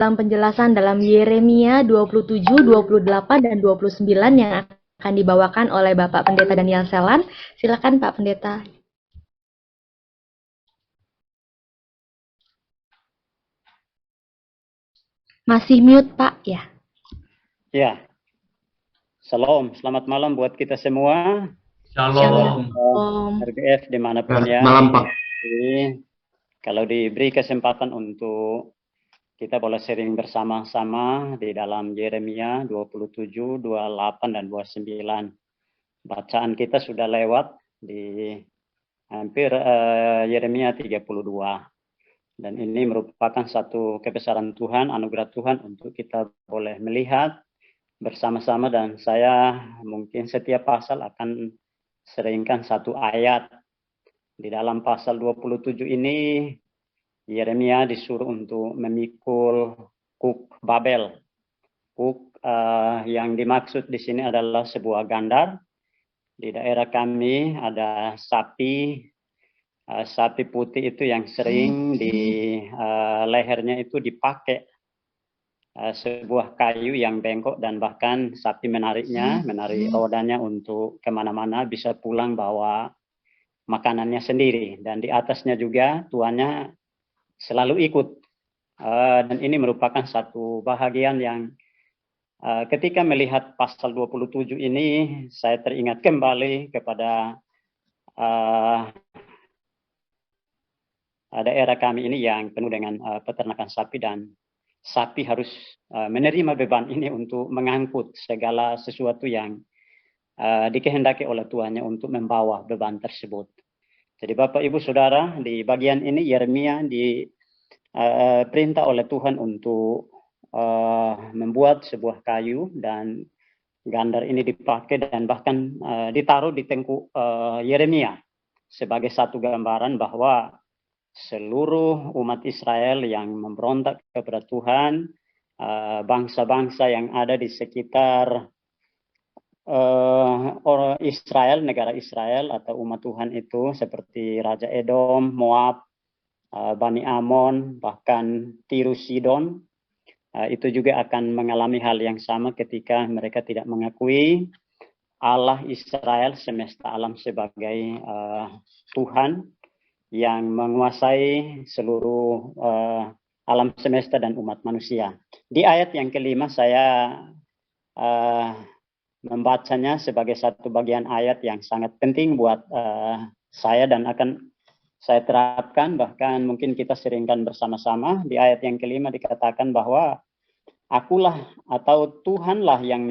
dalam penjelasan dalam Yeremia 27, 28, dan 29 yang akan dibawakan oleh Bapak Pendeta Daniel Selan. Silakan Pak Pendeta. Masih mute Pak ya? Ya, Shalom, selamat malam buat kita semua. Shalom. RGF dimanapun ya. Malam Pak. Kalau diberi kesempatan untuk kita boleh sharing bersama-sama di dalam Yeremia 27, 28, dan 29. Bacaan kita sudah lewat di hampir Yeremia 32. Dan ini merupakan satu kebesaran Tuhan, anugerah Tuhan untuk kita boleh melihat bersama-sama, dan saya mungkin setiap pasal akan seringkan satu ayat. Di dalam pasal 27 ini Yeremia disuruh untuk memikul kuk Babel. Kuk yang dimaksud di sini adalah sebuah gandar. Di daerah kami ada sapi putih itu yang sering di lehernya itu dipakai sebuah kayu yang bengkok, dan bahkan sapi menarik rodanya untuk kemana-mana, bisa pulang bawa makanannya sendiri, dan di atasnya juga tuannya selalu ikut. Dan ini merupakan satu bahagian yang ketika melihat pasal 27 ini, saya teringat kembali kepada daerah kami ini yang penuh dengan peternakan sapi, dan sapi harus menerima beban ini untuk mengangkut segala sesuatu yang dikehendaki oleh tuannya untuk membawa beban tersebut. Jadi Bapak Ibu Saudara, di bagian ini Yeremia diperintah oleh Tuhan untuk membuat sebuah kayu, dan gandar ini dipakai dan bahkan ditaruh di tengkuk Yeremia sebagai satu gambaran bahwa seluruh umat Israel yang memberontak kepada Tuhan, bangsa-bangsa yang ada di sekitar Israel, negara Israel atau umat Tuhan itu, seperti Raja Edom, Moab, Bani Amon, bahkan Tirus Sidon, itu juga akan mengalami hal yang sama ketika mereka tidak mengakui Allah Israel semesta alam sebagai Tuhan yang menguasai seluruh alam semesta dan umat manusia. Di ayat yang kelima saya membacanya sebagai satu bagian ayat yang sangat penting buat saya dan akan saya terapkan, bahkan mungkin kita seringkan bersama-sama. Di ayat yang kelima dikatakan bahwa akulah atau Tuhanlah yang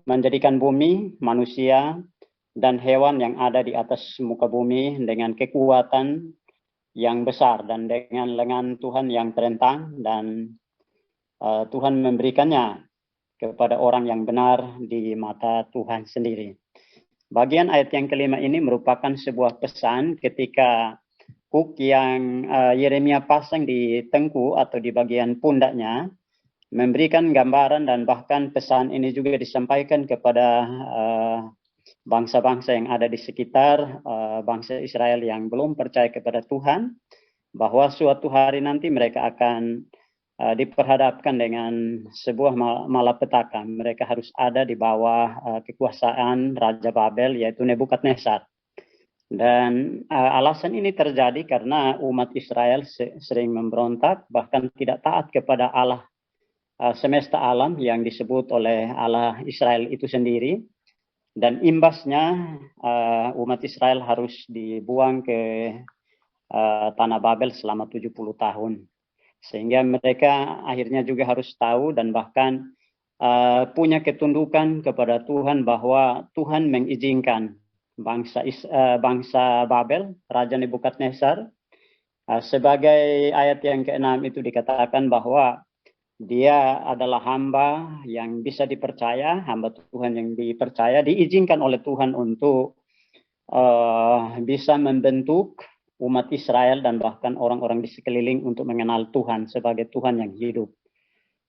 menjadikan bumi, manusia, dan hewan yang ada di atas muka bumi dengan kekuatan yang besar dan dengan lengan Tuhan yang terentang, dan Tuhan memberikannya kepada orang yang benar di mata Tuhan sendiri. Bagian ayat yang kelima ini merupakan sebuah pesan ketika kuk yang Yeremia pasang di tengkuk atau di bagian pundaknya, memberikan gambaran dan bahkan pesan ini juga disampaikan kepada bangsa-bangsa yang ada di sekitar bangsa Israel yang belum percaya kepada Tuhan, bahwa suatu hari nanti mereka akan diperhadapkan dengan sebuah malapetaka. Mereka harus ada di bawah kekuasaan Raja Babel, yaitu Nebukadnezar. Dan alasan ini terjadi karena umat Israel sering memberontak, bahkan tidak taat kepada Allah semesta alam yang disebut oleh Allah Israel itu sendiri. Dan imbasnya umat Israel harus dibuang ke tanah Babel selama 70 tahun. Sehingga mereka akhirnya juga harus tahu dan bahkan punya ketundukan kepada Tuhan, bahwa Tuhan mengizinkan bangsa Babel, Raja Nebukadnezar, sebagai ayat yang ke-6 itu dikatakan bahwa dia adalah hamba yang bisa dipercaya, hamba Tuhan yang dipercaya, diizinkan oleh Tuhan untuk bisa membentuk umat Israel dan bahkan orang-orang di sekeliling untuk mengenal Tuhan sebagai Tuhan yang hidup.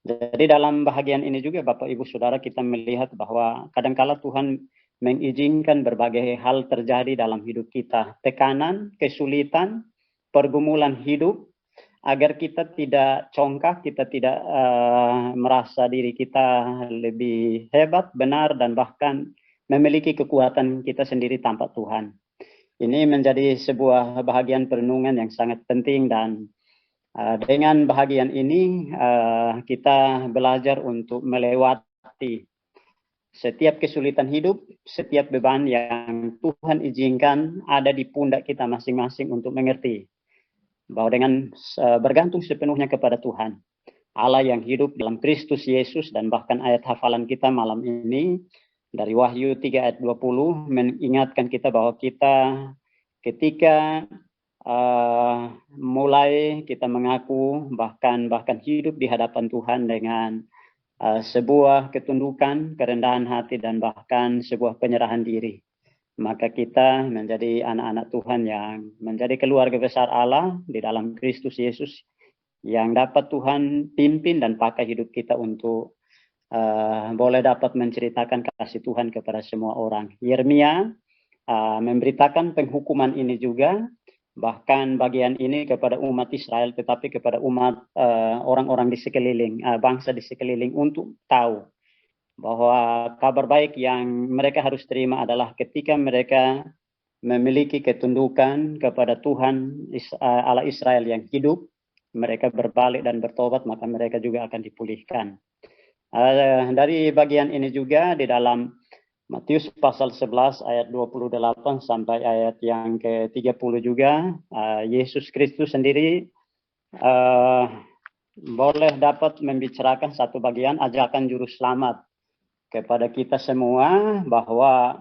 Jadi dalam bahagian ini juga Bapak Ibu Saudara, kita melihat bahwa kadangkala Tuhan mengizinkan berbagai hal terjadi dalam hidup kita. Tekanan, kesulitan, pergumulan hidup, agar kita tidak congkak, kita tidak merasa diri kita lebih hebat, benar, dan bahkan memiliki kekuatan kita sendiri tanpa Tuhan. Ini menjadi sebuah bahagian perenungan yang sangat penting, dan dengan bahagian ini kita belajar untuk melewati setiap kesulitan hidup, setiap beban yang Tuhan izinkan ada di pundak kita masing-masing, untuk mengerti bahwa dengan bergantung sepenuhnya kepada Tuhan, Allah yang hidup dalam Kristus Yesus, dan bahkan ayat hafalan kita malam ini dari Wahyu 3 ayat 20 mengingatkan kita bahwa kita ketika mulai kita mengaku bahkan hidup di hadapan Tuhan dengan sebuah ketundukan, kerendahan hati, dan bahkan sebuah penyerahan diri, maka kita menjadi anak-anak Tuhan yang menjadi keluarga besar Allah di dalam Kristus Yesus, yang dapat Tuhan pimpin dan pakai hidup kita untuk boleh dapat menceritakan kasih Tuhan kepada semua orang. Yeremia memberitakan penghukuman ini juga, bahkan bagian ini kepada umat Israel, tetapi kepada umat orang-orang di sekeliling, bangsa di sekeliling, untuk tahu bahwa kabar baik yang mereka harus terima adalah ketika mereka memiliki ketundukan kepada Tuhan Allah Israel yang hidup, mereka berbalik dan bertobat, maka mereka juga akan dipulihkan. Dari bagian ini juga di dalam Matius pasal 11 ayat 28 sampai ayat yang ke-30 juga, Yesus Kristus sendiri boleh dapat membicarakan satu bagian ajakan juru selamat kepada kita semua, bahwa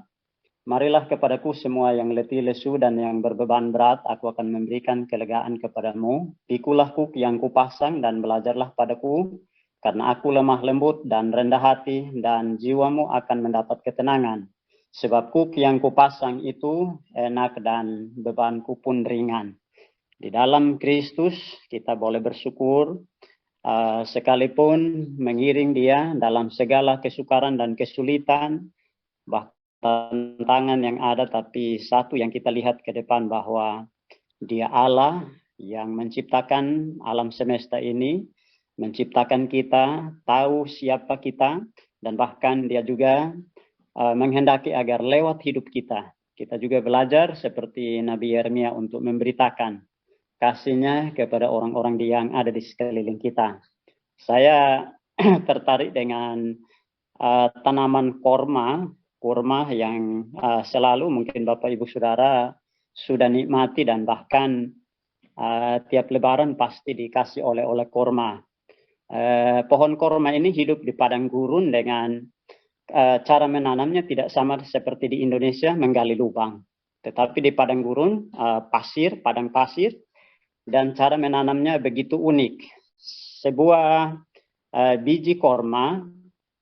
marilah kepadaku semua yang letih lesu dan yang berbeban berat, aku akan memberikan kelegaan kepadamu. Pikulah kuk yang kupasang dan belajarlah padaku, karena aku lemah lembut dan rendah hati, dan jiwamu akan mendapat ketenangan. Sebab kuk yang kupasang itu enak dan bebanku pun ringan. Di dalam Kristus kita boleh bersyukur, sekalipun mengiring dia dalam segala kesukaran dan kesulitan, bahkan tantangan yang ada, tapi satu yang kita lihat ke depan, bahwa dia Allah yang menciptakan alam semesta ini, menciptakan kita, tahu siapa kita, dan bahkan dia juga menghendaki agar lewat hidup kita juga belajar seperti Nabi Yeremia untuk memberitakan kasihnya kepada orang-orang yang ada di sekeliling kita. Saya tertarik dengan tanaman kurma yang selalu mungkin Bapak Ibu Saudara sudah nikmati, dan bahkan tiap lebaran pasti dikasih oleh-oleh kurma. Pohon kurma ini hidup di padang gurun, dengan cara menanamnya tidak sama seperti di Indonesia menggali lubang, tetapi di padang gurun, padang pasir, dan cara menanamnya begitu unik. Sebuah biji korma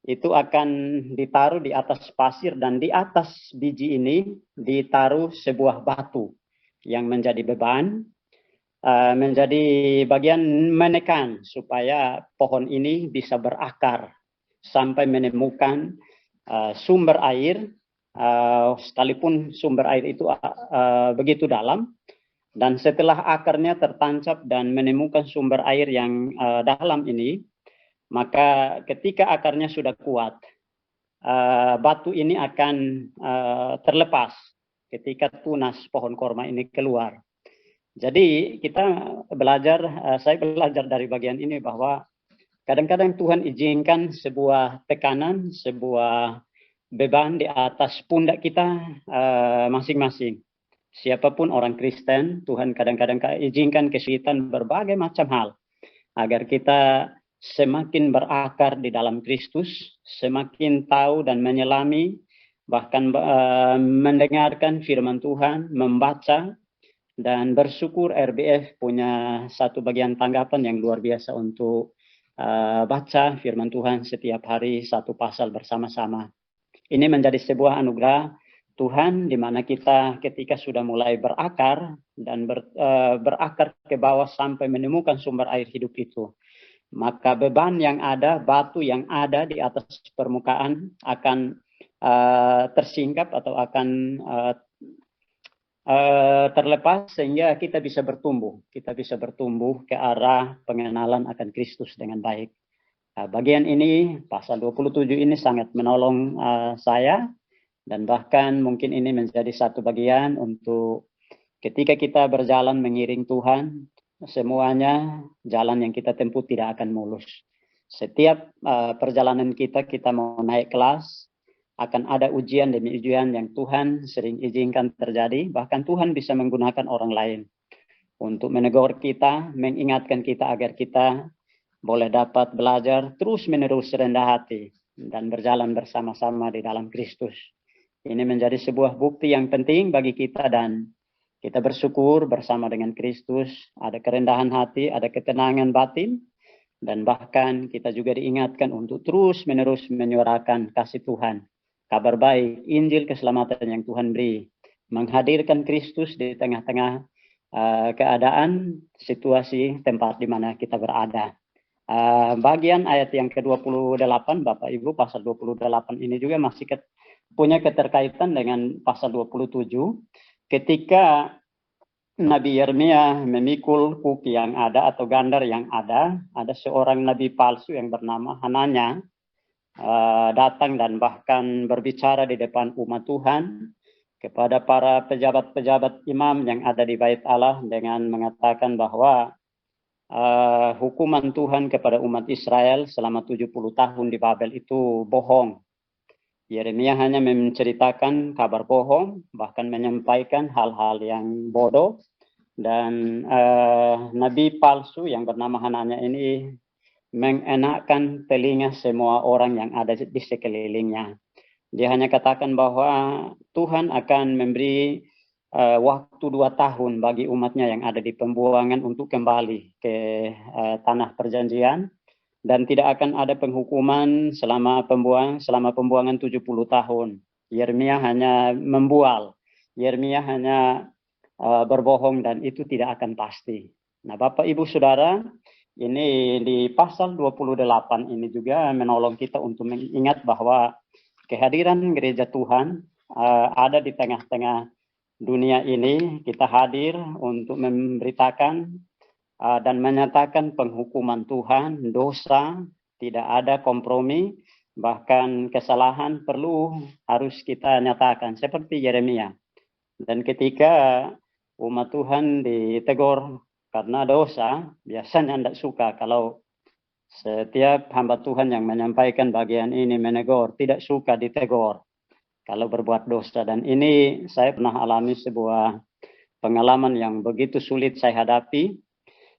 itu akan ditaruh di atas pasir, dan di atas biji ini ditaruh sebuah batu yang menjadi beban, menjadi bagian menekan supaya pohon ini bisa berakar sampai menemukan sumber air, sekalipun sumber air itu begitu dalam. Dan setelah akarnya tertancap dan menemukan sumber air yang dalam ini, maka ketika akarnya sudah kuat, batu ini akan terlepas ketika tunas pohon korma ini keluar. Jadi saya belajar dari bagian ini bahwa kadang-kadang Tuhan izinkan sebuah tekanan, sebuah beban di atas pundak kita masing-masing. Siapapun orang Kristen, Tuhan kadang-kadang izinkan kesulitan berbagai macam hal, agar kita semakin berakar di dalam Kristus, semakin tahu dan menyelami, bahkan mendengarkan firman Tuhan, membaca, dan bersyukur RBF punya satu bagian tanggapan yang luar biasa untuk baca firman Tuhan setiap hari satu pasal bersama-sama. Ini menjadi sebuah anugerah Tuhan, di mana kita ketika sudah mulai berakar dan berakar ke bawah sampai menemukan sumber air hidup itu, maka beban yang ada, batu yang ada di atas permukaan akan tersingkap atau akan terlepas sehingga kita bisa bertumbuh. Kita bisa bertumbuh ke arah pengenalan akan Kristus dengan baik. Bagian ini, pasal 27 ini sangat menolong saya, dan bahkan mungkin ini menjadi satu bagian untuk ketika kita berjalan mengiring Tuhan, semuanya jalan yang kita tempuh tidak akan mulus. Setiap perjalanan kita mau naik kelas, akan ada ujian demi ujian yang Tuhan sering izinkan terjadi. Bahkan Tuhan bisa menggunakan orang lain untuk menegur kita, mengingatkan kita agar kita boleh dapat belajar terus-menerus rendah hati dan berjalan bersama-sama di dalam Kristus. Ini menjadi sebuah bukti yang penting bagi kita, dan kita bersyukur bersama dengan Kristus, ada kerendahan hati, ada ketenangan batin, dan bahkan kita juga diingatkan untuk terus-menerus menyuarakan kasih Tuhan, kabar baik, Injil keselamatan yang Tuhan beri, menghadirkan Kristus di tengah-tengah keadaan, situasi, tempat di mana kita berada. Bagian ayat yang ke-28, Bapak Ibu, pasal 28 ini juga masih punya keterkaitan dengan pasal 27. Ketika Nabi Yeremia memikul kuk yang ada atau gandar yang ada seorang nabi palsu yang bernama Hananya datang dan bahkan berbicara di depan umat Tuhan kepada para pejabat-pejabat imam yang ada di Bait Allah dengan mengatakan bahwa hukuman Tuhan kepada umat Israel selama 70 tahun di Babel itu bohong. Yeremia hanya menceritakan kabar bohong, bahkan menyampaikan hal-hal yang bodoh, dan nabi palsu yang bernama Hananya ini mengenakkan telinga semua orang yang ada di sekelilingnya. Dia hanya katakan bahwa Tuhan akan memberi waktu 2 tahun bagi umatnya yang ada di pembuangan untuk kembali ke tanah perjanjian, dan tidak akan ada penghukuman selama pembuangan 70 tahun. Yeremia hanya membual, Yeremia hanya berbohong, dan itu tidak akan pasti. Nah, Bapak Ibu Saudara, ini di pasal 28 ini juga menolong kita untuk mengingat bahwa kehadiran gereja Tuhan ada di tengah-tengah dunia ini. Kita hadir untuk memberitakan dan menyatakan penghukuman Tuhan, dosa, tidak ada kompromi, bahkan kesalahan harus kita nyatakan seperti Yeremia. Dan ketika umat Tuhan ditegur karena dosa, biasanya tidak suka kalau setiap hamba Tuhan yang menyampaikan bagian ini menegur, tidak suka ditegur kalau berbuat dosa. Dan ini saya pernah alami sebuah pengalaman yang begitu sulit saya hadapi.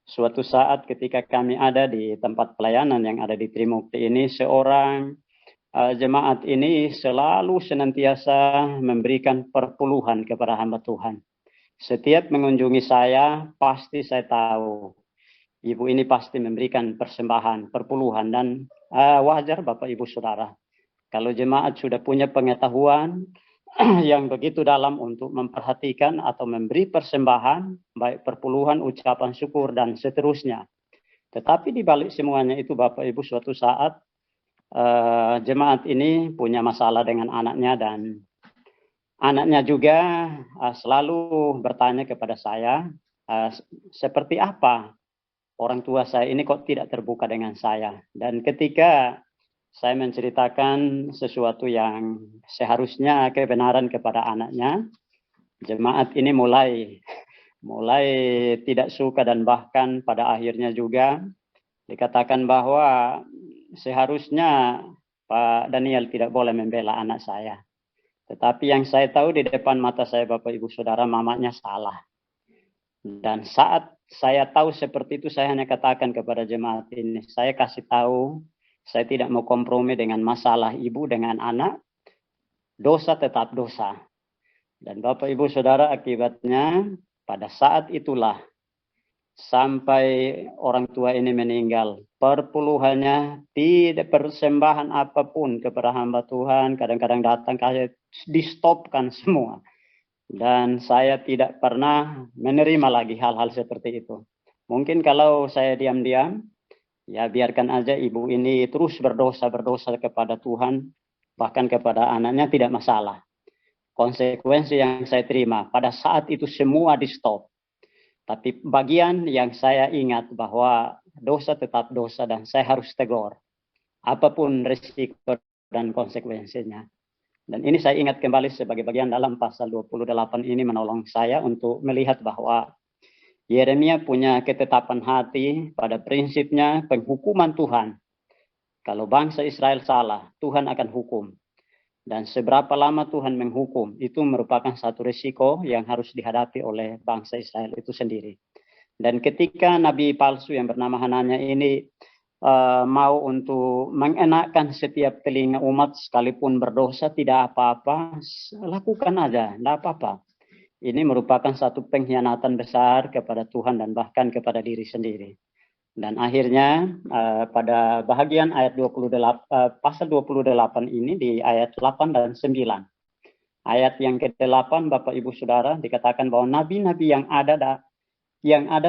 Suatu saat ketika kami ada di tempat pelayanan yang ada di Trimukti ini, seorang jemaat ini selalu senantiasa memberikan perpuluhan kepada hamba Tuhan. Setiap mengunjungi saya, pasti saya tahu ibu ini pasti memberikan persembahan, perpuluhan, dan wajar Bapak Ibu Saudara. Kalau jemaat sudah punya pengetahuan yang begitu dalam untuk memperhatikan atau memberi persembahan, baik perpuluhan, ucapan syukur, dan seterusnya. Tetapi di balik semuanya itu Bapak Ibu, suatu saat jemaat ini punya masalah dengan anaknya, dan anaknya juga selalu bertanya kepada saya, seperti apa orang tua saya ini kok tidak terbuka dengan saya. Dan ketika saya menceritakan sesuatu yang seharusnya kebenaran kepada anaknya, jemaat ini mulai tidak suka, dan bahkan pada akhirnya juga dikatakan bahwa seharusnya Pak Daniel tidak boleh membela anak saya. Tetapi yang saya tahu di depan mata saya Bapak Ibu Saudara, mamanya salah. Dan saat saya tahu seperti itu, saya hanya katakan kepada jemaat ini, saya kasih tahu, saya tidak mau kompromi dengan masalah ibu dengan anak. Dosa tetap dosa. Dan Bapak Ibu Saudara, akibatnya pada saat itulah sampai orang tua ini meninggal, perpuluhannya, tidak persembahan apapun kepada hamba Tuhan, kadang-kadang datang di-stopkan semua. Dan saya tidak pernah menerima lagi hal-hal seperti itu. Mungkin kalau saya diam-diam, ya biarkan aja ibu ini terus berdosa kepada Tuhan, bahkan kepada anaknya, tidak masalah. konsekuensi yang saya terima. Pada saat itu semua di stop. Tapi bagian yang saya ingat bahwa dosa tetap dosa dan saya harus tegur. Apapun risiko dan konsekuensinya. Dan ini saya ingat kembali sebagai bagian dalam pasal 28 ini menolong saya untuk melihat bahwa Yeremia punya ketetapan hati pada prinsipnya penghukuman Tuhan. Kalau bangsa Israel salah, Tuhan akan hukum. Dan seberapa lama Tuhan menghukum, itu merupakan satu risiko yang harus dihadapi oleh bangsa Israel itu sendiri. Dan ketika nabi palsu yang bernama Hananya ini mau untuk mengenakkan setiap telinga umat, sekalipun berdosa tidak apa-apa, lakukan aja, tidak apa-apa. Ini merupakan satu pengkhianatan besar kepada Tuhan dan bahkan kepada diri sendiri. Dan akhirnya pada bahagian ayat 28, pasal 28 ini di ayat 8 dan 9. Ayat yang ke-8 Bapak Ibu Saudara dikatakan bahwa nabi-nabi yang ada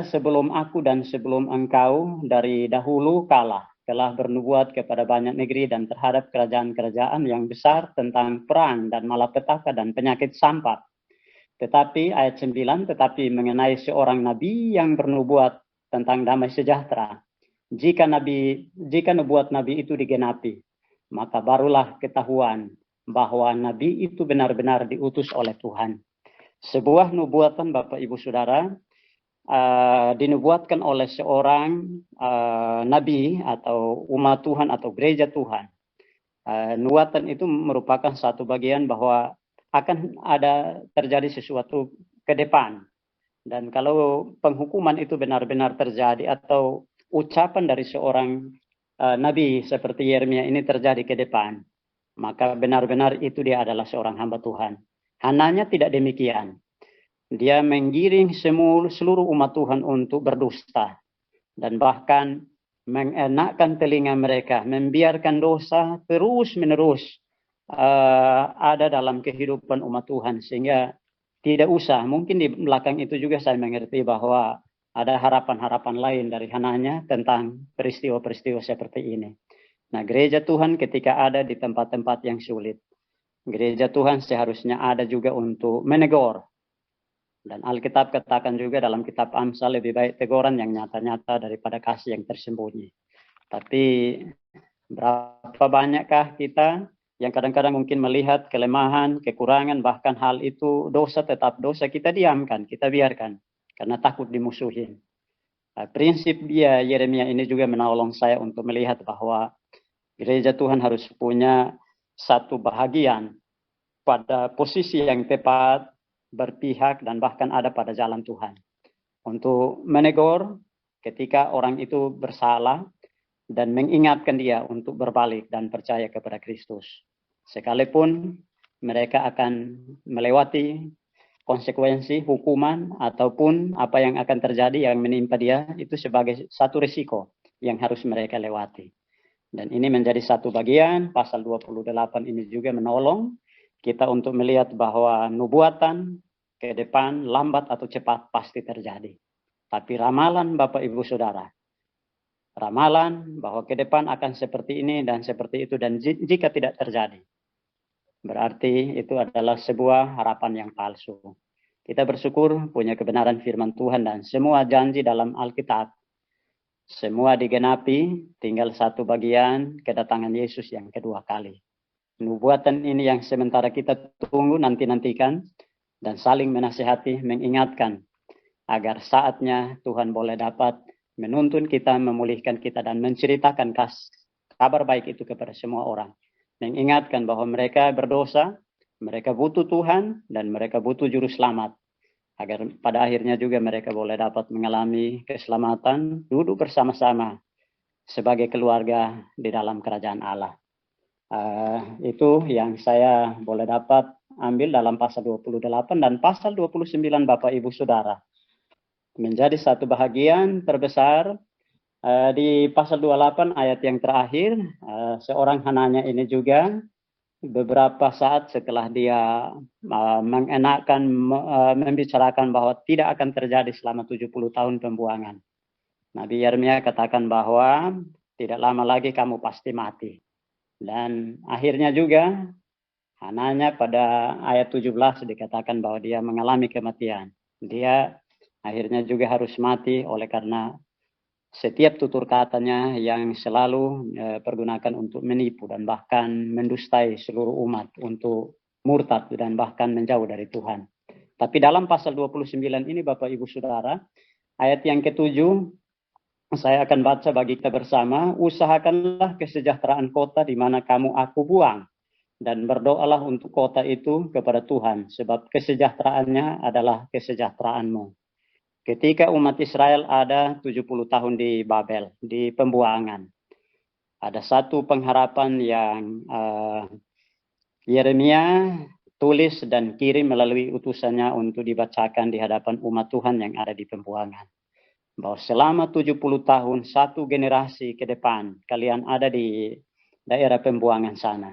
sebelum aku dan sebelum engkau dari dahulu kala telah bernubuat kepada banyak negeri dan terhadap kerajaan-kerajaan yang besar tentang perang dan malapetaka dan penyakit sampar. Tetapi ayat 9, tetapi mengenai seorang nabi yang bernubuat tentang damai sejahtera. Jika nubuat nabi itu digenapi, maka barulah ketahuan bahwa nabi itu benar-benar diutus oleh Tuhan. Sebuah nubuatan Bapak Ibu Saudara dinubuatkan oleh seorang nabi atau umat Tuhan atau gereja Tuhan. Nubuatan itu merupakan satu bagian bahwa akan ada terjadi sesuatu ke depan. Dan kalau penghukuman itu benar-benar terjadi atau ucapan dari seorang nabi seperti Yeremia ini terjadi ke depan, maka benar-benar itu dia adalah seorang hamba Tuhan. Hananya tidak demikian. Dia menggiring seluruh umat Tuhan untuk berdusta. Dan bahkan mengenakkan telinga mereka, membiarkan dosa terus-menerus ada dalam kehidupan umat Tuhan. Sehingga tidak usah, mungkin di belakang itu juga saya mengerti bahwa ada harapan-harapan lain dari Hananya tentang peristiwa-peristiwa seperti ini. Nah, gereja Tuhan ketika ada di tempat-tempat yang sulit, gereja Tuhan seharusnya ada juga untuk menegur. Dan Alkitab katakan juga dalam kitab Amsal, lebih baik teguran yang nyata-nyata daripada kasih yang tersembunyi. Tapi berapa banyakkah kita yang kadang-kadang mungkin melihat kelemahan, kekurangan, bahkan hal itu dosa tetap dosa, kita diamkan, kita biarkan, karena takut dimusuhin. Prinsip Yeremia ini juga menolong saya untuk melihat bahwa gereja Tuhan harus punya satu bahagian pada posisi yang tepat, berpihak, dan bahkan ada pada jalan Tuhan. Untuk menegur ketika orang itu bersalah, dan mengingatkan dia untuk berbalik dan percaya kepada Kristus. Sekalipun mereka akan melewati konsekuensi, hukuman, ataupun apa yang akan terjadi yang menimpa dia, itu sebagai satu risiko yang harus mereka lewati. Dan ini menjadi satu bagian, pasal 28 ini juga menolong kita untuk melihat bahwa nubuatan ke depan lambat atau cepat pasti terjadi. Tapi ramalan Bapak Ibu Saudara, ramalan bahwa ke depan akan seperti ini dan seperti itu, dan jika tidak terjadi, berarti itu adalah sebuah harapan yang palsu. Kita bersyukur punya kebenaran firman Tuhan dan semua janji dalam Alkitab semua digenapi, tinggal satu bagian kedatangan Yesus yang kedua kali. Nubuatan ini yang sementara kita tunggu, nantikan, dan saling menasihati, mengingatkan agar saatnya Tuhan boleh dapat menuntun kita, memulihkan kita, dan menceritakan kabar baik itu kepada semua orang. Mengingatkan bahwa mereka berdosa, mereka butuh Tuhan, dan mereka butuh juru selamat. Agar pada akhirnya juga mereka boleh dapat mengalami keselamatan, duduk bersama-sama sebagai keluarga di dalam kerajaan Allah. Itu yang saya boleh dapat ambil dalam pasal 28 dan pasal 29 Bapak Ibu Saudara. Menjadi satu bahagian terbesar di pasal 28 ayat yang terakhir, seorang Hananya ini juga beberapa saat setelah dia mengenakkan, membicarakan bahwa tidak akan terjadi selama 70 tahun pembuangan. Nabi Yeremia katakan bahwa tidak lama lagi kamu pasti mati. Dan akhirnya juga Hananya pada ayat 17 dikatakan bahwa dia mengalami kematian. Dia akhirnya juga harus mati oleh karena setiap tutur katanya yang selalu pergunakan untuk menipu dan bahkan mendustai seluruh umat untuk murtad dan bahkan menjauh dari Tuhan. Tapi dalam pasal 29 ini Bapak Ibu Saudara, ayat yang ketujuh, saya akan baca bagi kita bersama. Usahakanlah kesejahteraan kota di mana kamu aku buang, dan berdoalah untuk kota itu kepada Tuhan, sebab kesejahteraannya adalah kesejahteraanmu. Ketika umat Israel ada 70 tahun di Babel, di pembuangan, ada satu pengharapan yang Yeremia tulis dan kirim melalui utusannya untuk dibacakan di hadapan umat Tuhan yang ada di pembuangan. Bahwa selama 70 tahun, satu generasi ke depan, kalian ada di daerah pembuangan sana.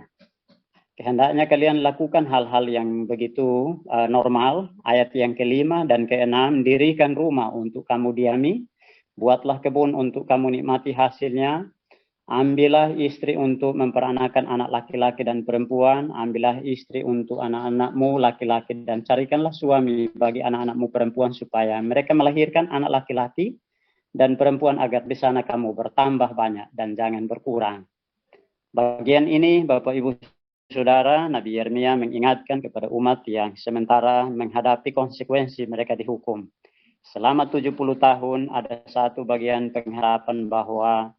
Kehendaknya kalian lakukan hal-hal yang begitu normal. Ayat yang kelima dan keenam, dirikan rumah untuk kamu diami, buatlah kebun untuk kamu nikmati hasilnya, ambillah istri untuk memperanakan anak laki-laki dan perempuan, ambillah istri untuk anak-anakmu laki-laki, dan carikanlah suami bagi anak-anakmu perempuan supaya mereka melahirkan anak laki-laki dan perempuan agar di sana kamu bertambah banyak dan jangan berkurang. Bagian ini Bapak Ibu Saudara, Nabi Yeremia mengingatkan kepada umat yang sementara menghadapi konsekuensi mereka dihukum. Selama 70 tahun ada satu bagian pengharapan bahwa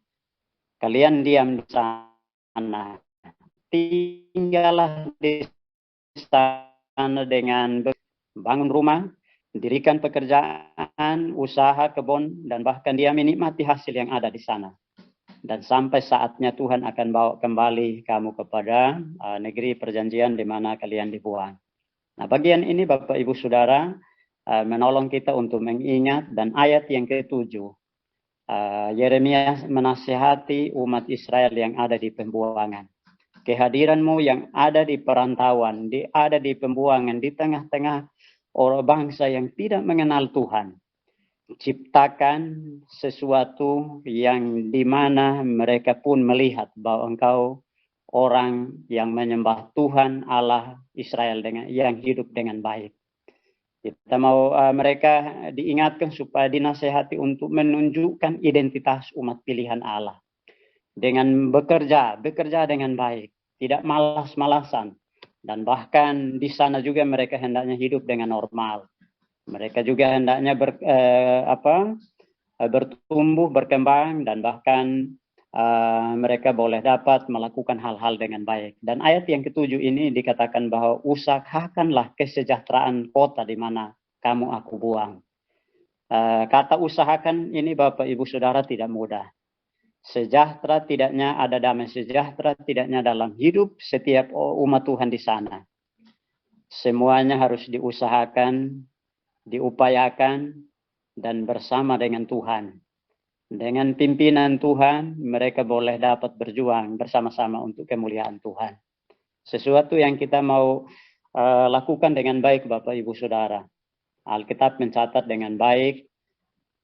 kalian diam di sana. Tinggallah di sana dengan bangun rumah, dirikan pekerjaan, usaha, kebun, dan bahkan dia menikmati hasil yang ada di sana. Dan sampai saatnya Tuhan akan bawa kembali kamu kepada negeri perjanjian di mana kalian dibuang. Nah, bagian ini Bapak Ibu Saudara menolong kita untuk mengingat, dan ayat yang ketujuh, Yeremia menasihati umat Israel yang ada di pembuangan. Kehadiranmu yang ada di perantauan, ada di pembuangan, di tengah-tengah orang bangsa yang tidak mengenal Tuhan. Ciptakan sesuatu yang dimana mereka pun melihat bahwa engkau orang yang menyembah Tuhan Allah Israel yang hidup dengan baik. Kita mau mereka diingatkan supaya dinasehati untuk menunjukkan identitas umat pilihan Allah dengan bekerja dengan baik, tidak malas-malasan, dan bahkan di sana juga mereka hendaknya hidup dengan normal. Mereka juga hendaknya bertumbuh, berkembang, dan bahkan mereka boleh dapat melakukan hal-hal dengan baik. Dan ayat yang ketujuh ini dikatakan bahwa usahakanlah kesejahteraan kota di mana kamu aku buang. Kata usahakan ini Bapak Ibu Saudara tidak mudah. Sejahtera tidaknya ada damai sejahtera tidaknya dalam hidup setiap umat Tuhan di sana. Semuanya harus diusahakan, diupayakan, dan bersama dengan Tuhan. Dengan pimpinan Tuhan, mereka boleh dapat berjuang bersama-sama untuk kemuliaan Tuhan. Sesuatu yang kita mau lakukan dengan baik Bapak Ibu Saudara. Alkitab mencatat dengan baik,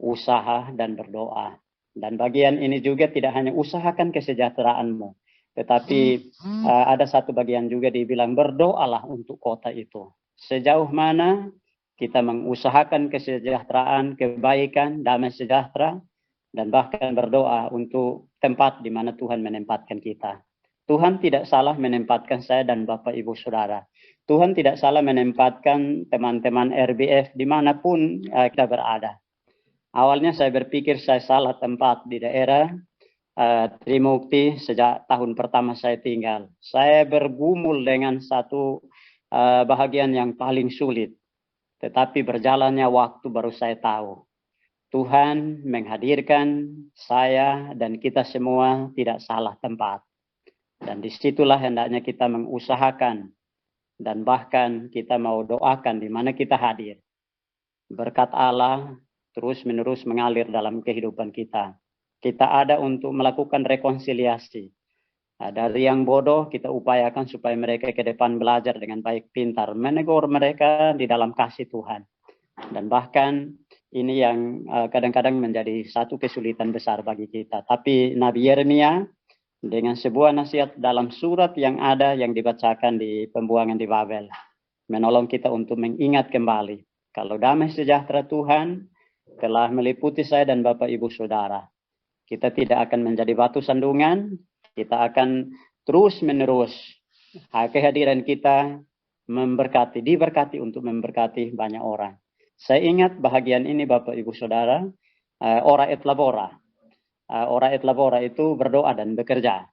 usaha dan berdoa. Dan bagian ini juga tidak hanya usahakan kesejahteraanmu, tetapi ada satu bagian juga dibilang berdoalah untuk kota itu. Sejauh mana kita mengusahakan kesejahteraan, kebaikan, damai sejahtera, dan bahkan berdoa untuk tempat di mana Tuhan menempatkan kita. Tuhan tidak salah menempatkan saya dan Bapak Ibu Saudara. Tuhan tidak salah menempatkan teman-teman RBF dimanapun kita berada. Awalnya saya berpikir saya salah tempat di daerah Trimukti sejak tahun pertama saya tinggal. Saya bergumul dengan satu bahagian yang paling sulit. Tetapi berjalannya waktu baru saya tahu. Tuhan menghadirkan saya dan kita semua tidak salah tempat. Dan disitulah hendaknya kita mengusahakan. Dan bahkan kita mau doakan di mana kita hadir. Berkat Allah terus-menerus mengalir dalam kehidupan kita. Kita ada untuk melakukan rekonsiliasi. Dari yang bodoh kita upayakan supaya mereka ke depan belajar dengan baik pintar. Menegur mereka di dalam kasih Tuhan. Dan bahkan ini yang kadang-kadang menjadi satu kesulitan besar bagi kita. Tapi Nabi Yeremia dengan sebuah nasihat dalam surat yang ada yang dibacakan di pembuangan di Babel. Menolong kita untuk mengingat kembali kalau damai sejahtera Tuhan telah meliputi saya dan Bapak Ibu Saudara. Kita tidak akan menjadi batu sandungan, kita akan terus menerus kehadiran kita diberkati untuk memberkati banyak orang. Saya ingat bahagian ini Bapak Ibu Saudara, ora et labora. Ora et labora itu berdoa dan bekerja.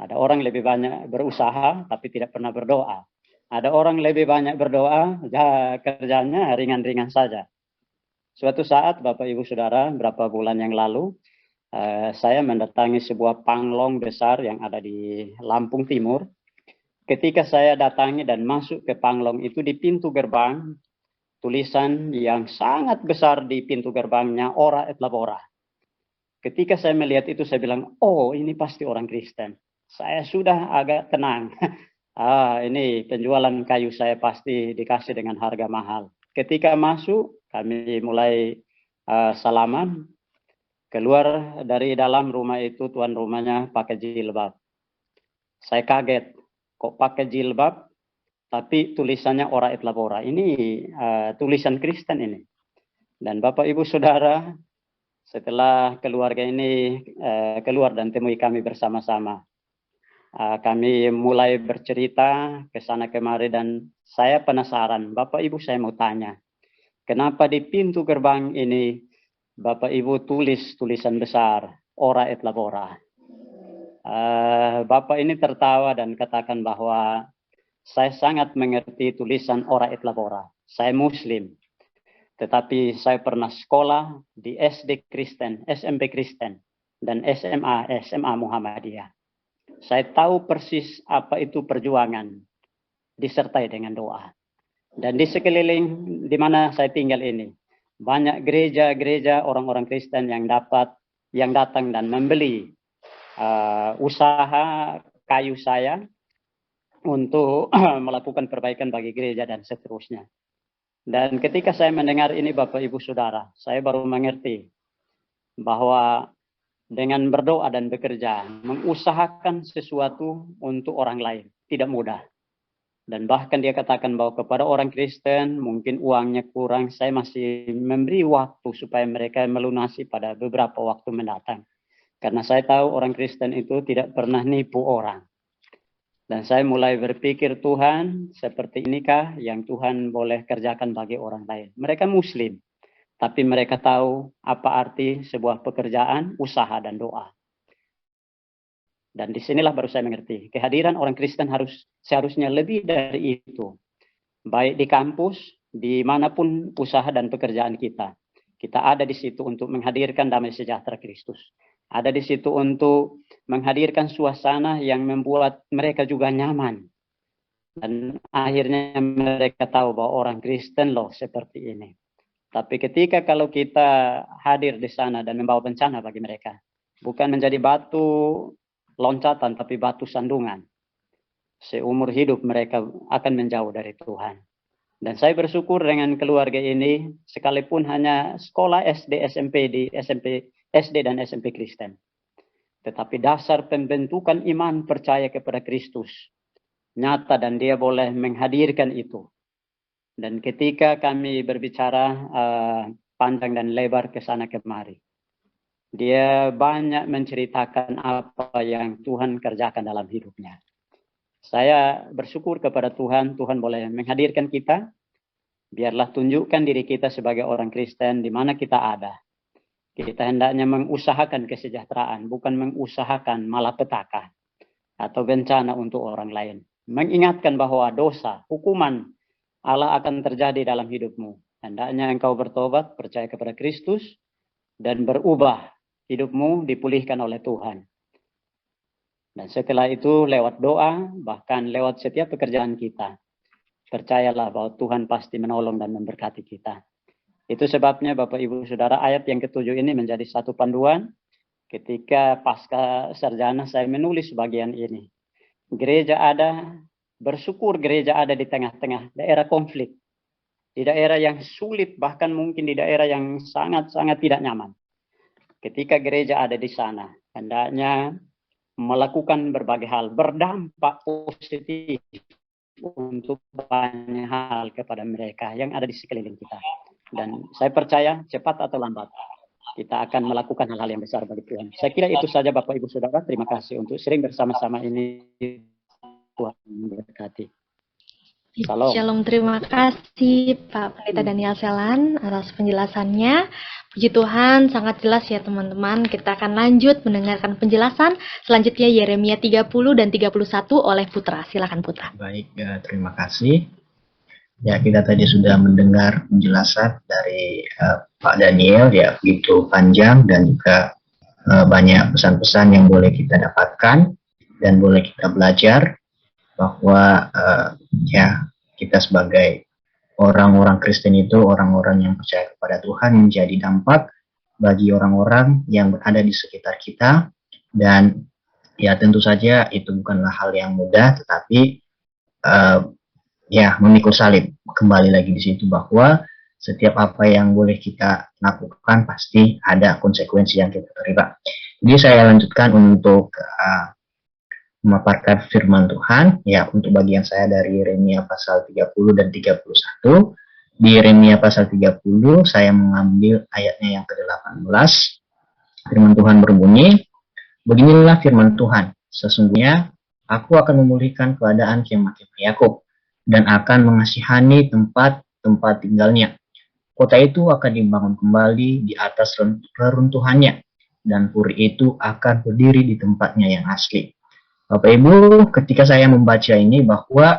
Ada orang lebih banyak berusaha tapi tidak pernah berdoa. Ada orang lebih banyak berdoa, kerjanya ringan-ringan saja. Suatu saat Bapak Ibu Saudara, berapa bulan yang lalu, saya mendatangi sebuah panglong besar yang ada di Lampung Timur. Ketika saya datangi dan masuk ke panglong itu, di pintu gerbang, tulisan yang sangat besar di pintu gerbangnya, ora et labora. Ketika saya melihat itu, saya bilang, oh ini pasti orang Kristen. Saya sudah agak tenang. Ini penjualan kayu saya pasti dikasih dengan harga mahal. Ketika masuk, kami mulai salaman. Keluar dari dalam rumah itu, tuan rumahnya pakai jilbab. Saya kaget, kok pakai jilbab, tapi tulisannya ora et labora. Ini tulisan Kristen ini. Dan Bapak Ibu Saudara, setelah keluarga ini keluar dan temui kami bersama-sama, kami mulai bercerita ke sana kemari dan saya penasaran. Bapak Ibu, saya mau tanya, kenapa di pintu gerbang ini Bapak Ibu tulis tulisan besar, ora et labora? Bapak ini tertawa dan katakan bahwa saya sangat mengerti tulisan ora et labora. Saya Muslim, tetapi saya pernah sekolah di SD Kristen, SMP Kristen, dan SMA Muhammadiyah. Saya tahu persis apa itu perjuangan disertai dengan doa. Dan di sekeliling di mana saya tinggal ini, banyak gereja-gereja orang-orang Kristen yang datang dan membeli usaha kayu saya untuk melakukan perbaikan bagi gereja dan seterusnya. Dan ketika saya mendengar ini Bapak Ibu Saudara, saya baru mengerti bahwa dengan berdoa dan bekerja, mengusahakan sesuatu untuk orang lain, tidak mudah. Dan bahkan dia katakan bahwa kepada orang Kristen, mungkin uangnya kurang, saya masih memberi waktu supaya mereka melunasi pada beberapa waktu mendatang. Karena saya tahu orang Kristen itu tidak pernah nipu orang. Dan saya mulai berpikir, Tuhan, seperti inikah yang Tuhan boleh kerjakan bagi orang lain? Mereka Muslim, tapi mereka tahu apa arti sebuah pekerjaan, usaha, dan doa. Dan disinilah baru saya mengerti, kehadiran orang Kristen seharusnya lebih dari itu. Baik di kampus, dimanapun usaha dan pekerjaan kita. Kita ada di situ untuk menghadirkan damai sejahtera Kristus. Ada di situ untuk menghadirkan suasana yang membuat mereka juga nyaman. Dan akhirnya mereka tahu bahwa orang Kristen loh seperti ini. Tapi ketika kalau kita hadir di sana dan membawa bencana bagi mereka, bukan menjadi batu loncatan, tapi batu sandungan. Seumur hidup mereka akan menjauh dari Tuhan. Dan saya bersyukur dengan keluarga ini, sekalipun hanya sekolah SD, SD dan SMP Kristen. Tetapi dasar pembentukan iman percaya kepada Kristus nyata dan dia boleh menghadirkan itu. Dan ketika kami berbicara panjang dan lebar ke sana kemari, dia banyak menceritakan apa yang Tuhan kerjakan dalam hidupnya. Saya bersyukur kepada Tuhan, Tuhan boleh menghadirkan kita. Biarlah tunjukkan diri kita sebagai orang Kristen di mana kita ada. Kita hendaknya mengusahakan kesejahteraan, bukan mengusahakan malapetaka atau bencana untuk orang lain. Mengingatkan bahwa dosa, hukuman Allah akan terjadi dalam hidupmu. Hendaknya engkau bertobat, percaya kepada Kristus, dan berubah. Hidupmu dipulihkan oleh Tuhan. Dan setelah itu lewat doa, bahkan lewat setiap pekerjaan kita, percayalah bahwa Tuhan pasti menolong dan memberkati kita. Itu sebabnya Bapak Ibu Saudara, ayat yang ke-7 ini menjadi satu panduan ketika pasca sarjana saya menulis bagian ini. Gereja ada, bersyukur gereja ada di tengah-tengah daerah konflik. Di daerah yang sulit, bahkan mungkin di daerah yang sangat-sangat tidak nyaman. Ketika gereja ada di sana, hendaknya melakukan berbagai hal, berdampak positif untuk banyak hal kepada mereka yang ada di sekeliling kita. Dan saya percaya cepat atau lambat kita akan melakukan hal-hal yang besar bagi Tuhan. Saya kira itu saja Bapak Ibu Saudara. Terima kasih untuk sering bersama-sama ini. Tuhan memberkati. Salam. Shalom, terima kasih Pak Pendeta Daniel Selan atas penjelasannya. Puji Tuhan, sangat jelas ya teman-teman. Kita akan lanjut mendengarkan penjelasan selanjutnya Yeremia 30 dan 31 oleh Putra. Silakan Putra. Baik, terima kasih. Ya, kita tadi sudah mendengar penjelasan dari Pak Daniel, ya begitu panjang dan juga banyak pesan-pesan yang boleh kita dapatkan dan boleh kita belajar bahwa ya kita sebagai orang-orang Kristen itu orang-orang yang percaya kepada Tuhan menjadi dampak bagi orang-orang yang berada di sekitar kita. Dan ya tentu saja itu bukanlah hal yang mudah, tetapi ya memikul salib. Kembali lagi di situ bahwa setiap apa yang boleh kita lakukan pasti ada konsekuensi yang kita terima. Jadi saya lanjutkan untuk memaparkan firman Tuhan, ya untuk bagian saya dari Yeremia pasal 30 dan 31. Di Yeremia pasal 30 saya mengambil ayatnya yang ke-18. Firman Tuhan berbunyi, beginilah firman Tuhan, sesungguhnya aku akan memulihkan keadaan kemah-kemah Yakub dan akan mengasihani tempat-tempat tinggalnya. Kota itu akan dibangun kembali di atas reruntuhannya, dan puri itu akan berdiri di tempatnya yang asli. Bapak Ibu, ketika saya membaca ini bahwa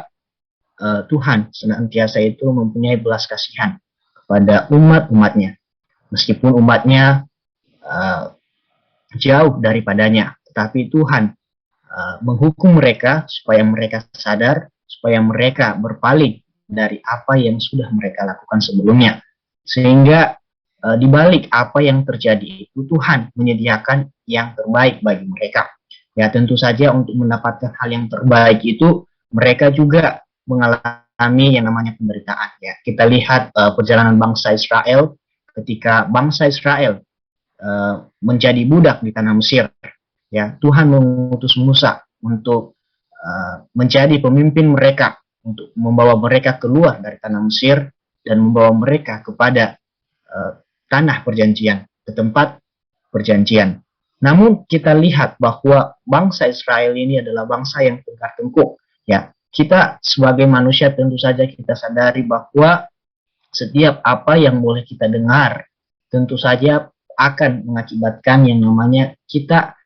Tuhan senantiasa itu mempunyai belas kasihan kepada umat-umatnya. Meskipun umatnya jauh daripadanya, tetapi Tuhan menghukum mereka supaya mereka sadar, supaya mereka berpaling dari apa yang sudah mereka lakukan sebelumnya. Sehingga di balik apa yang terjadi itu Tuhan menyediakan yang terbaik bagi mereka. Ya tentu saja untuk mendapatkan hal yang terbaik itu mereka juga mengalami yang namanya penderitaan. Ya, kita lihat perjalanan bangsa Israel ketika bangsa Israel menjadi budak di tanah Mesir. Ya, Tuhan mengutus Musa untuk menjadi pemimpin mereka, untuk membawa mereka keluar dari tanah Mesir dan membawa mereka kepada tanah perjanjian, ke tempat perjanjian. Namun kita lihat bahwa bangsa Israel ini adalah bangsa yang tegar tengkuk. Ya, kita sebagai manusia tentu saja kita sadari bahwa setiap apa yang boleh kita dengar tentu saja akan mengakibatkan yang namanya kita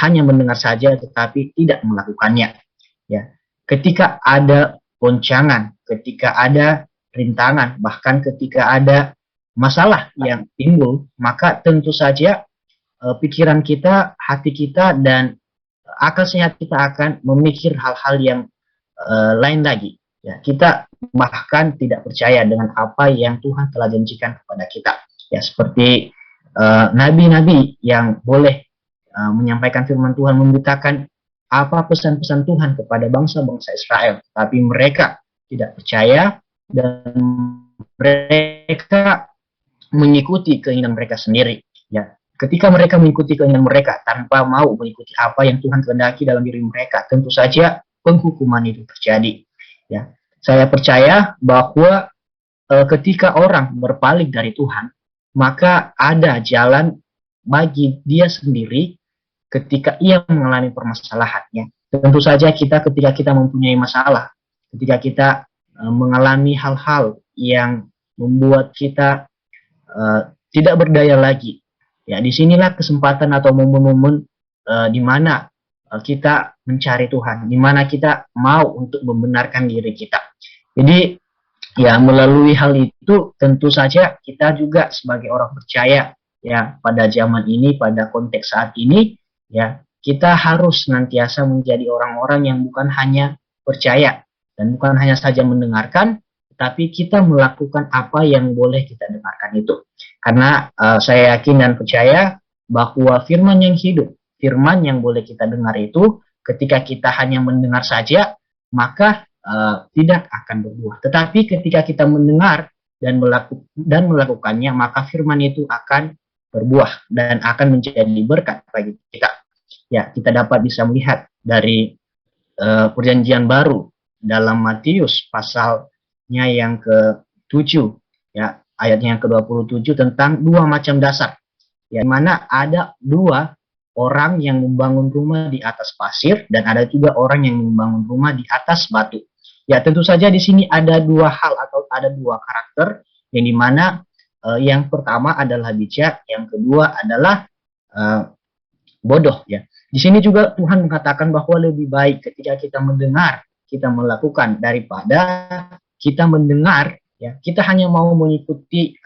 hanya mendengar saja tetapi tidak melakukannya. Ya, ketika ada goncangan, ketika ada rintangan, bahkan ketika ada masalah yang timbul, maka tentu saja pikiran kita, hati kita, dan akal sehat kita akan memikir hal-hal yang lain lagi. Ya, kita bahkan tidak percaya dengan apa yang Tuhan telah janjikan kepada kita. Ya, seperti nabi-nabi yang boleh menyampaikan firman Tuhan, memberitakan apa pesan-pesan Tuhan kepada bangsa-bangsa Israel, tapi mereka tidak percaya dan mereka mengikuti keinginan mereka sendiri. Ya, ketika mereka mengikuti keinginan mereka tanpa mau mengikuti apa yang Tuhan kehendaki dalam diri mereka, tentu saja penghukuman itu terjadi. Ya, saya percaya bahwa ketika orang berpaling dari Tuhan, maka ada jalan bagi dia sendiri ketika ia mengalami permasalahannya. Tentu saja kita ketika kita mempunyai masalah, ketika kita mengalami hal-hal yang membuat kita tidak berdaya lagi, ya disinilah kesempatan atau momen-momen di mana kita mencari Tuhan, di mana kita mau untuk membenarkan diri kita. Jadi ya melalui hal itu tentu saja kita juga sebagai orang percaya ya pada zaman ini, pada konteks saat ini, ya kita harus senantiasa menjadi orang-orang yang bukan hanya percaya dan bukan hanya saja mendengarkan, tetapi kita melakukan apa yang boleh kita dengarkan itu. Karena saya yakin dan percaya bahwa firman yang hidup, firman yang boleh kita dengar itu, ketika kita hanya mendengar saja, maka tidak akan berbuah. Tetapi ketika kita mendengar dan melakukannya, maka firman itu akan berbuah dan akan menjadi berkat bagi kita. Ya, kita dapat bisa melihat dari perjanjian baru dalam Matius pasalnya yang ke-7, ya, ayatnya yang ke-27 tentang dua macam dasar. Ya, mana ada dua orang yang membangun rumah di atas pasir dan ada juga orang yang membangun rumah di atas batu. Ya, tentu saja di sini ada dua hal atau ada dua karakter yang dimana yang pertama adalah bijak, yang kedua adalah bodoh. Ya, di sini juga Tuhan mengatakan bahwa lebih baik ketika kita mendengar, kita melakukan daripada kita mendengar. Ya, kita hanya mau mengikuti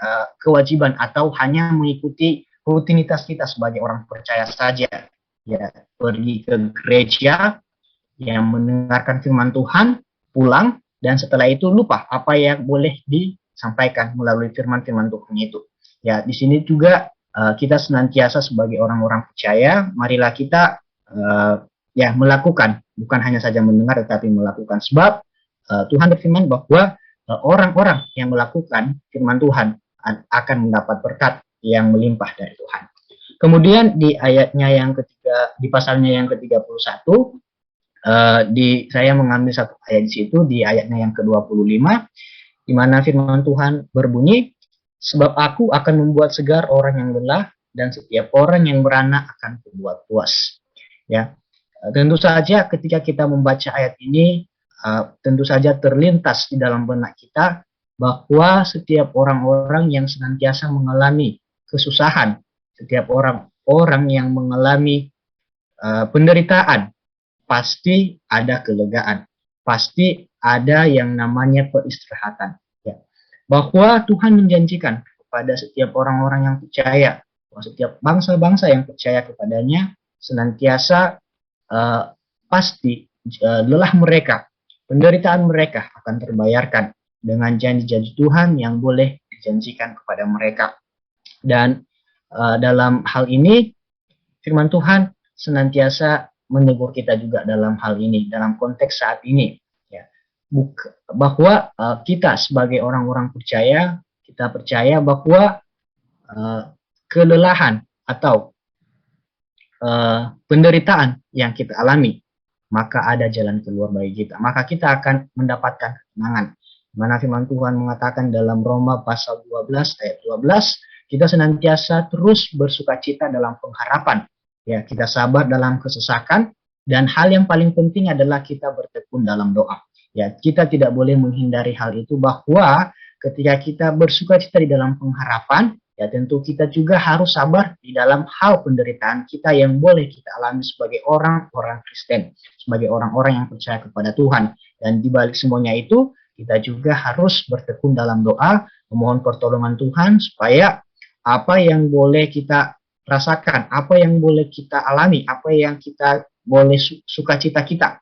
kewajiban atau hanya mengikuti rutinitas kita sebagai orang percaya saja. Ya, pergi ke gereja, yang mendengarkan firman Tuhan, pulang, dan setelah itu lupa apa yang boleh disampaikan melalui firman-firman Tuhan itu. Ya, di sini juga kita senantiasa sebagai orang-orang percaya, marilah kita ya melakukan, bukan hanya saja mendengar tetapi melakukan. Sebab Tuhan berfirman bahwa orang-orang yang melakukan firman Tuhan akan mendapat berkat yang melimpah dari Tuhan. Kemudian di ayatnya yang ketiga, di pasalnya yang ke-31, saya mengambil satu ayat di situ, di ayatnya yang ke-25, di mana firman Tuhan berbunyi, sebab aku akan membuat segar orang yang lelah, dan setiap orang yang merana akan kubuat puas. Ya, tentu saja ketika kita membaca ayat ini, tentu saja terlintas di dalam benak kita bahwa setiap orang-orang yang senantiasa mengalami kesusahan, setiap orang-orang yang mengalami penderitaan, pasti ada kelegaan, pasti ada yang namanya peristirahatan. Ya. Bahwa Tuhan menjanjikan kepada setiap orang-orang yang percaya, bahwa setiap bangsa-bangsa yang percaya kepadanya, senantiasa pasti lelah mereka, penderitaan mereka akan terbayarkan dengan janji-janji Tuhan yang boleh dijanjikan kepada mereka. Dan dalam hal ini, firman Tuhan senantiasa menegur kita juga dalam hal ini, dalam konteks saat ini, ya, bahwa kita sebagai orang-orang percaya, kita percaya bahwa kelelahan atau penderitaan yang kita alami, maka ada jalan keluar bagi kita, maka kita akan mendapatkan ketenangan. Mana firman Tuhan mengatakan dalam Roma pasal 12 ayat 12, kita senantiasa terus bersukacita dalam pengharapan. Ya, kita sabar dalam kesesakan, dan hal yang paling penting adalah kita bertekun dalam doa. Ya, kita tidak boleh menghindari hal itu, bahwa ketika kita bersukacita di dalam pengharapan, ya tentu kita juga harus sabar di dalam hal penderitaan kita yang boleh kita alami sebagai orang-orang Kristen, sebagai orang-orang yang percaya kepada Tuhan. Dan di balik semuanya itu, kita juga harus bertekun dalam doa, memohon pertolongan Tuhan supaya apa yang boleh kita rasakan, apa yang boleh kita alami, apa yang kita boleh sukacita kita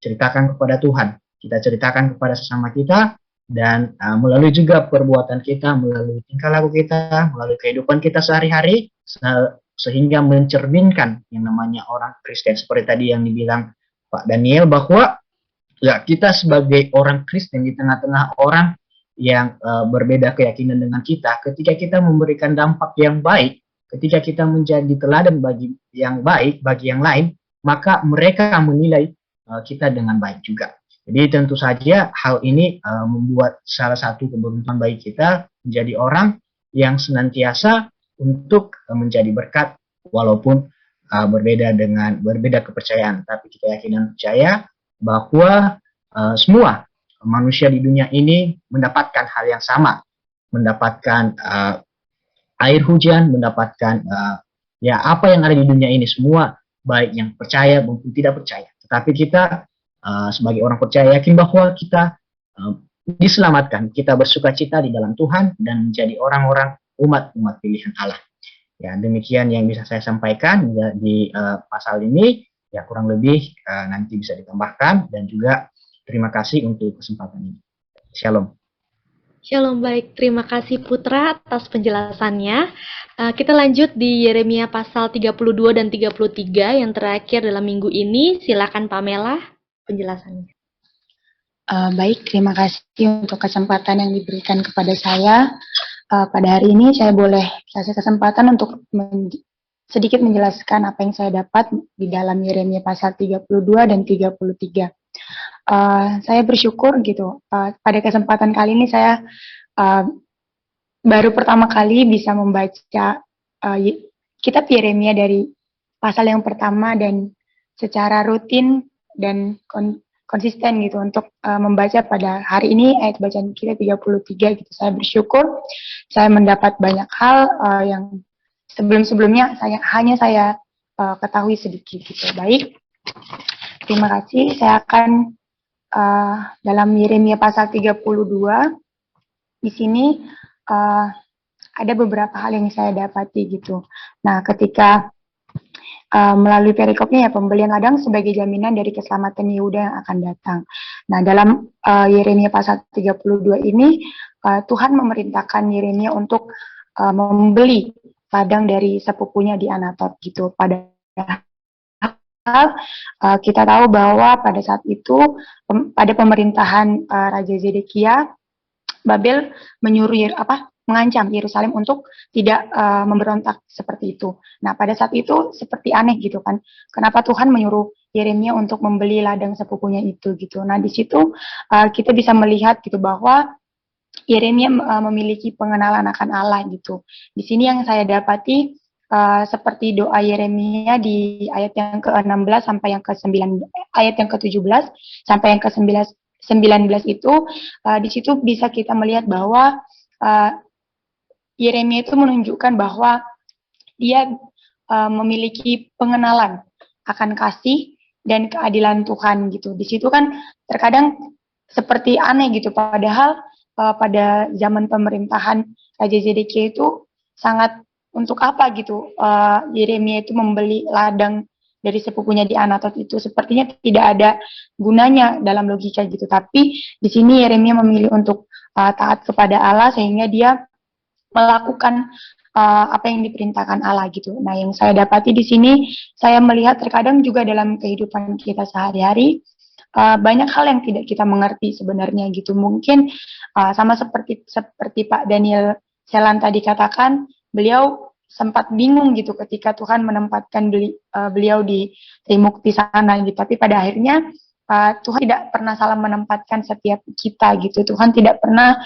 ceritakan kepada Tuhan, kita ceritakan kepada sesama kita, dan melalui juga perbuatan kita, melalui tingkah laku kita, melalui kehidupan kita sehari-hari, sehingga mencerminkan yang namanya orang Kristen. Seperti tadi yang dibilang Pak Daniel, bahwa ya kita sebagai orang Kristen di tengah-tengah orang yang berbeda keyakinan dengan kita, ketika kita memberikan dampak yang baik, ketika kita menjadi teladan bagi yang baik, bagi yang lain, maka mereka menilai kita dengan baik juga. Jadi tentu saja hal ini membuat salah satu keberuntungan bagi kita menjadi orang yang senantiasa untuk menjadi berkat, walaupun berbeda kepercayaan, tapi kita yakin dan percaya bahwa semua manusia di dunia ini mendapatkan hal yang sama, mendapatkan air hujan, mendapatkan ya apa yang ada di dunia ini semua, baik yang percaya maupun tidak percaya. Tetapi kita sebagai orang percaya yakin bahwa kita diselamatkan, kita bersukacita di dalam Tuhan dan menjadi orang-orang umat pilihan Allah. Ya, demikian yang bisa saya sampaikan di pasal ini. Ya, kurang lebih nanti bisa ditambahkan, dan juga terima kasih untuk kesempatan ini. Shalom. Shalom, baik. Terima kasih Putra atas penjelasannya. Kita lanjut di Yeremia pasal 32 dan 33 yang terakhir dalam minggu ini. Silakan Pamela penjelasannya. Baik, terima kasih untuk kesempatan yang diberikan kepada saya. Pada hari ini saya boleh kasih kesempatan untuk sedikit menjelaskan apa yang saya dapat di dalam Yeremia pasal 32 dan 33. Saya bersyukur gitu, pada kesempatan kali ini saya baru pertama kali bisa membaca kitab Yeremia dari pasal yang pertama dan secara rutin dan konsisten gitu untuk membaca pada hari ini ayat bacaan kita 33 gitu. Saya bersyukur saya mendapat banyak hal yang sebelum-sebelumnya saya ketahui sedikit gitu. Baik, terima kasih. Saya akan dalam Yeremia pasal 32 di sini ada beberapa hal yang saya dapati gitu. Nah, ketika melalui perikopnya ya, pembelian ladang sebagai jaminan dari keselamatan Yehuda yang akan datang. Nah, dalam Yeremia pasal 32 ini Tuhan memerintahkan Yeremia untuk membeli ladang dari sepupunya di Anatot gitu. Padahal kita tahu bahwa pada saat itu pada pemerintahan Raja Zedekia, Babel mengancam Yerusalem untuk tidak memberontak seperti itu. Nah, pada saat itu seperti aneh gitu kan. Kenapa Tuhan menyuruh Yeremia untuk membeli ladang sepupunya itu gitu. Nah, di situ kita bisa melihat gitu bahwa Yeremia memiliki pengenalan akan Allah gitu. Di sini yang saya dapati seperti doa Yeremia di ayat yang ke-16 sampai yang ke-9, ayat yang ke-17 sampai yang ke-19 itu, di situ bisa kita melihat bahwa Yeremia itu menunjukkan bahwa dia memiliki pengenalan akan kasih dan keadilan Tuhan gitu. Di situ kan terkadang seperti aneh gitu, padahal pada zaman pemerintahan Raja Zedekia itu sangat untuk apa gitu Yeremia itu membeli ladang dari sepupunya di Anatot itu sepertinya tidak ada gunanya dalam logika gitu. Tapi di sini Yeremia memilih untuk taat kepada Allah sehingga dia melakukan apa yang diperintahkan Allah gitu. Nah, yang saya dapati di sini, saya melihat terkadang juga dalam kehidupan kita sehari-hari banyak hal yang tidak kita mengerti sebenarnya gitu. Mungkin sama seperti Pak Daniel Selan tadi katakan, beliau sempat bingung gitu ketika Tuhan menempatkan beliau di Trimukti sana gitu. Tapi pada akhirnya Tuhan tidak pernah salah menempatkan setiap kita gitu. Tuhan tidak pernah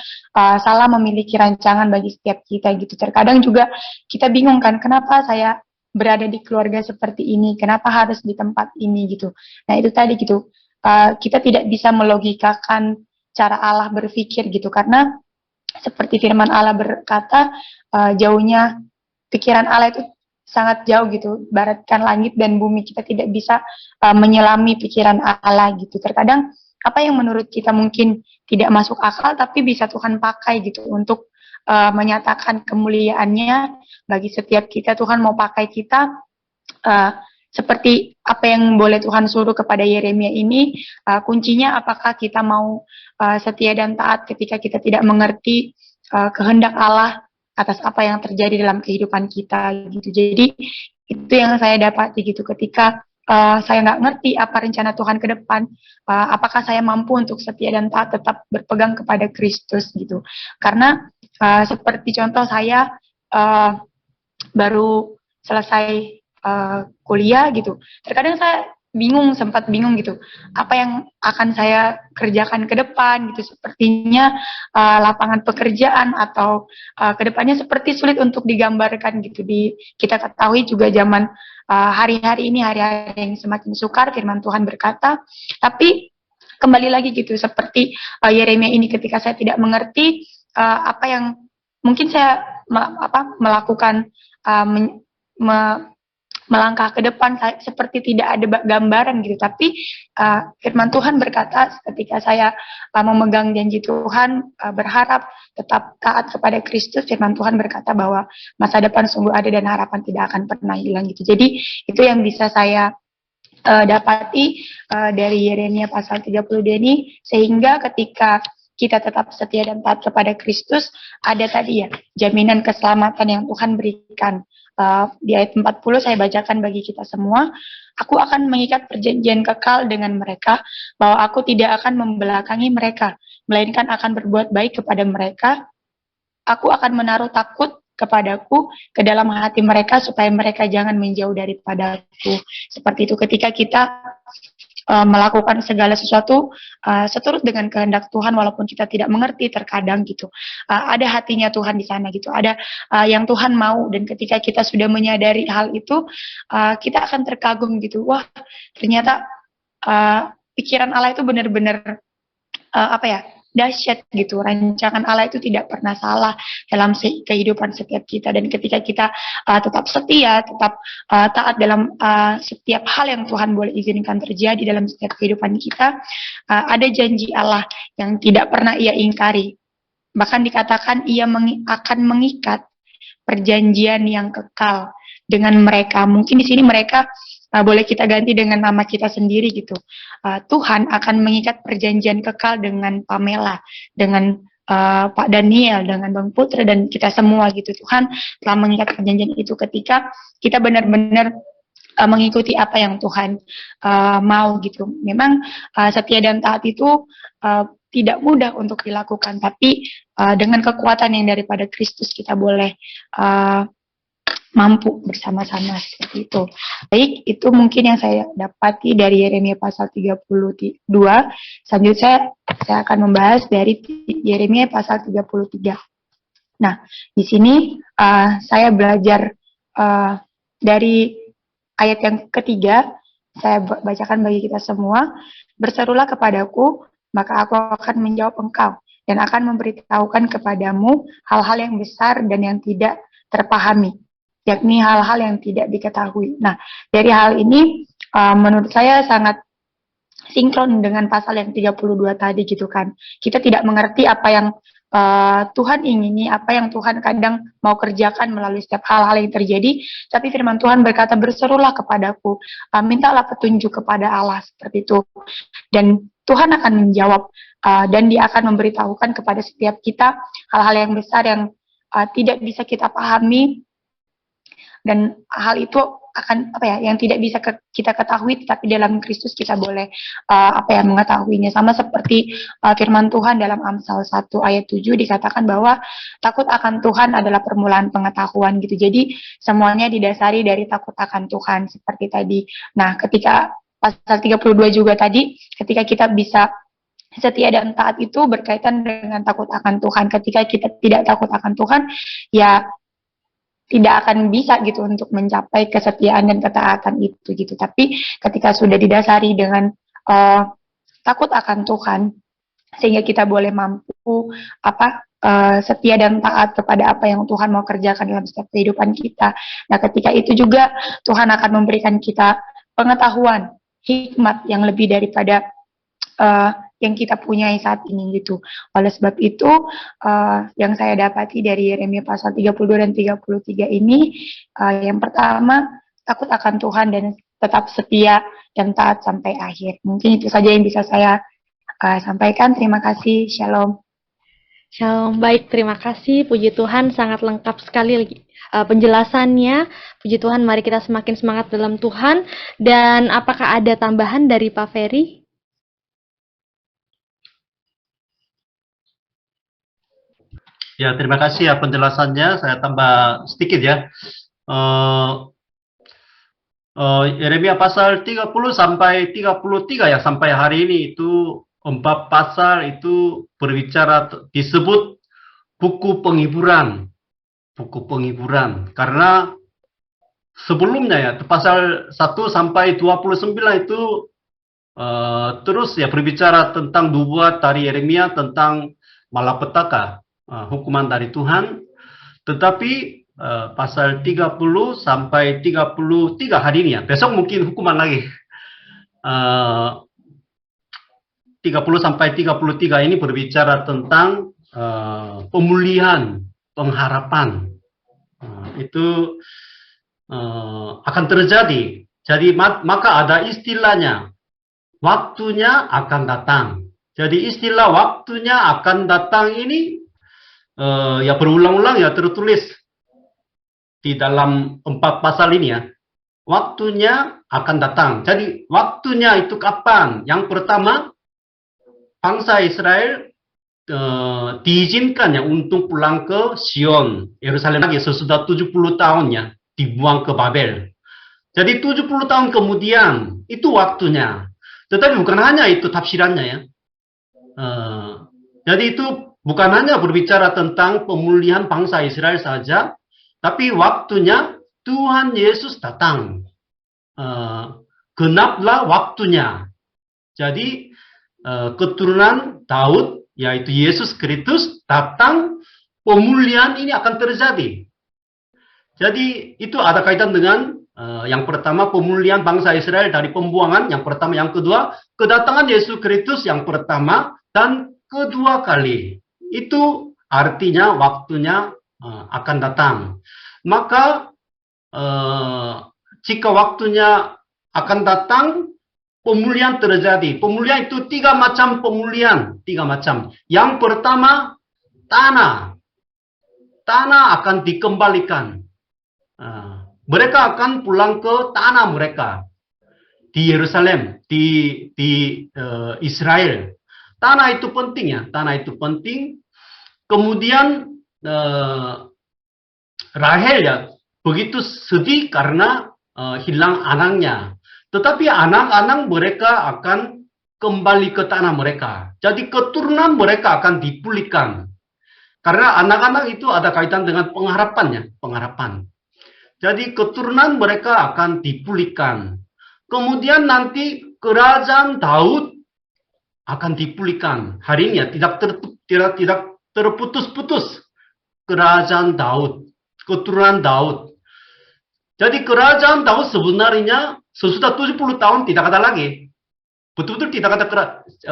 salah memiliki rancangan bagi setiap kita gitu. Terkadang juga kita bingung kan, kenapa saya berada di keluarga seperti ini, kenapa harus di tempat ini gitu. Nah, itu tadi gitu. Kita tidak bisa melogikakan cara Allah berpikir gitu, karena seperti firman Allah berkata, jauhnya pikiran Allah itu sangat jauh gitu, baratkan langit dan bumi. Kita tidak bisa menyelami pikiran Allah gitu. Terkadang apa yang menurut kita mungkin tidak masuk akal, tapi bisa Tuhan pakai gitu untuk menyatakan kemuliaannya bagi setiap kita. Tuhan mau pakai kita seperti apa yang boleh Tuhan suruh kepada Yeremia ini. Kuncinya apakah kita mau setia dan taat ketika kita tidak mengerti kehendak Allah atas apa yang terjadi dalam kehidupan kita gitu. Jadi itu yang saya dapati gitu, ketika saya nggak ngerti apa rencana Tuhan ke depan, apakah saya mampu untuk setia dan taat tetap berpegang kepada Kristus gitu. Karena seperti contoh saya baru selesai kuliah gitu, terkadang saya sempat bingung gitu, apa yang akan saya kerjakan ke depan gitu. Sepertinya lapangan pekerjaan atau ke depannya seperti sulit untuk digambarkan gitu. Kita ketahui juga zaman hari-hari ini hari-hari yang semakin sukar, firman Tuhan berkata. Tapi kembali lagi gitu, seperti Yeremia ini, ketika saya tidak mengerti apa yang mungkin saya melakukan melangkah ke depan, seperti tidak ada gambaran gitu. Tapi firman Tuhan berkata, ketika saya memegang janji Tuhan, berharap tetap taat kepada Kristus, firman Tuhan berkata bahwa masa depan sungguh ada dan harapan tidak akan pernah hilang gitu. Jadi itu yang bisa saya dapati dari Yeremia pasal 32 ini, sehingga ketika kita tetap setia dan taat kepada Kristus, ada tadi ya jaminan keselamatan yang Tuhan berikan. Di ayat 40 saya bacakan bagi kita semua. Aku akan mengikat perjanjian kekal dengan mereka, bahwa aku tidak akan membelakangi mereka, melainkan akan berbuat baik kepada mereka. Aku akan menaruh takut kepadaku ke dalam hati mereka supaya mereka jangan menjauh daripadaku. Seperti itu ketika kita melakukan segala sesuatu seturut dengan kehendak Tuhan walaupun kita tidak mengerti terkadang gitu. Ada hatinya Tuhan di sana gitu. Ada yang Tuhan mau, dan ketika kita sudah menyadari hal itu, kita akan terkagum gitu. Wah, ternyata pikiran Allah itu benar-benar dahsyat gitu. Rancangan Allah itu tidak pernah salah dalam kehidupan setiap kita, dan ketika kita tetap setia, tetap taat dalam setiap hal yang Tuhan boleh izinkan terjadi dalam setiap kehidupan kita, ada janji Allah yang tidak pernah Ia ingkari. Bahkan dikatakan Ia akan mengikat perjanjian yang kekal dengan mereka. Mungkin di sini mereka boleh kita ganti dengan nama kita sendiri gitu. Tuhan akan mengikat perjanjian kekal dengan Pamela, dengan Pak Daniel, dengan Bang Putra, dan kita semua gitu. Tuhan telah mengikat perjanjian itu ketika kita benar-benar mengikuti apa yang Tuhan mau gitu. Memang setia dan taat itu tidak mudah untuk dilakukan, tapi dengan kekuatan yang daripada Kristus kita boleh mampu bersama-sama seperti itu. Baik, itu mungkin yang saya dapati dari Yeremia pasal 32. Selanjutnya saya akan membahas dari Yeremia pasal 33. Nah, di sini saya belajar dari ayat yang ketiga. Saya bacakan bagi kita semua. Berserulah kepadaku, maka aku akan menjawab engkau, dan akan memberitahukan kepadamu hal-hal yang besar dan yang tidak terpahami, yakni hal-hal yang tidak diketahui. Nah, dari hal ini menurut saya sangat sinkron dengan pasal yang 32 tadi gitu kan. Kita tidak mengerti apa yang Tuhan ingini, apa yang Tuhan kadang mau kerjakan melalui setiap hal-hal yang terjadi, tapi firman Tuhan berkata, berserulah kepadaku, mintalah petunjuk kepada Allah, seperti itu. Dan Tuhan akan menjawab, dan Dia akan memberitahukan kepada setiap kita hal-hal yang besar yang tidak bisa kita pahami, dan hal itu akan yang tidak bisa kita ketahui, tapi dalam Kristus kita boleh mengetahuinya. Sama seperti firman Tuhan dalam Amsal 1 ayat 7 dikatakan bahwa takut akan Tuhan adalah permulaan pengetahuan gitu. Jadi semuanya didasari dari takut akan Tuhan seperti tadi. Nah, ketika pasal 32 juga tadi, ketika kita bisa setia dan taat itu berkaitan dengan takut akan Tuhan. Ketika kita tidak takut akan Tuhan, ya tidak akan bisa gitu untuk mencapai kesetiaan dan ketaatan itu gitu. Tapi ketika sudah didasari dengan takut akan Tuhan, sehingga kita boleh mampu setia dan taat kepada apa yang Tuhan mau kerjakan dalam setiap kehidupan kita. Nah, ketika itu juga Tuhan akan memberikan kita pengetahuan, hikmat yang lebih daripada yang kita punyai saat ini gitu. Oleh sebab itu, yang saya dapati dari Yeremia pasal 32 dan 33 ini, yang pertama, takut akan Tuhan dan tetap setia dan taat sampai akhir. Mungkin itu saja yang bisa saya sampaikan. Terima kasih. Shalom. Shalom, baik, terima kasih. Puji Tuhan, sangat lengkap sekali lagi penjelasannya. Puji Tuhan, mari kita semakin semangat dalam Tuhan. Dan apakah ada tambahan dari Pak Ferry? Ya, terima kasih ya penjelasannya. Saya tambah sedikit ya. Yeremia pasal 30 sampai 33 ya, sampai hari ini itu 4 pasal itu berbicara, disebut buku penghiburan. Buku penghiburan. Karena sebelumnya ya, pasal 1 sampai 29 itu terus ya berbicara tentang nubuat dari Yeremia tentang malapetaka, hukuman dari Tuhan. Tetapi pasal 30 sampai 33 hari ini ya, besok mungkin hukuman lagi. 30 sampai 33 ini berbicara tentang pemulihan, pengharapan. Itu akan terjadi. Jadi maka ada istilahnya, waktunya akan datang. Jadi istilah waktunya akan datang ini ya berulang-ulang ya tertulis di dalam 4 pasal ini ya. Waktunya akan datang. Jadi waktunya itu kapan? Yang pertama, bangsa Israel diizinkan ya untuk pulang ke Sion, Yerusalem lagi sesudah 70 tahunnya dibuang ke Babel. Jadi 70 tahun kemudian itu waktunya. Tetapi bukan hanya itu tafsirannya ya. Jadi itu bukan hanya berbicara tentang pemulihan bangsa Israel saja, tapi waktunya Tuhan Yesus datang. Genaplah waktunya. Jadi keturunan Daud, yaitu Yesus Kristus datang, pemulihan ini akan terjadi. Jadi itu ada kaitan dengan yang pertama pemulihan bangsa Israel dari pembuangan, yang pertama, yang kedua kedatangan Yesus Kristus yang pertama dan kedua kali. Itu artinya waktunya akan datang. Maka jika waktunya akan datang, pemulihan terjadi. Pemulihan itu 3 macam pemulihan, 3 macam. Yang pertama, tanah. Tanah akan dikembalikan. Mereka akan pulang ke tanah mereka di Yerusalem, di Israel. Tanah itu penting ya, tanah itu penting. Kemudian Rahel ya begitu sedih karena hilang anaknya. Tetapi anak-anak mereka akan kembali ke tanah mereka. Jadi keturunan mereka akan dipulihkan. Karena anak-anak itu ada kaitan dengan pengharapannya, pengharapan. Jadi keturunan mereka akan dipulihkan. Kemudian nanti kerajaan Daud akan dipulihkan. Hari ini ya tidak terputus-putus kerajaan Daud, keturunan Daud. Jadi kerajaan Daud sebenarnya sesudah 70 tahun tidak ada lagi. Betul-betul tidak ada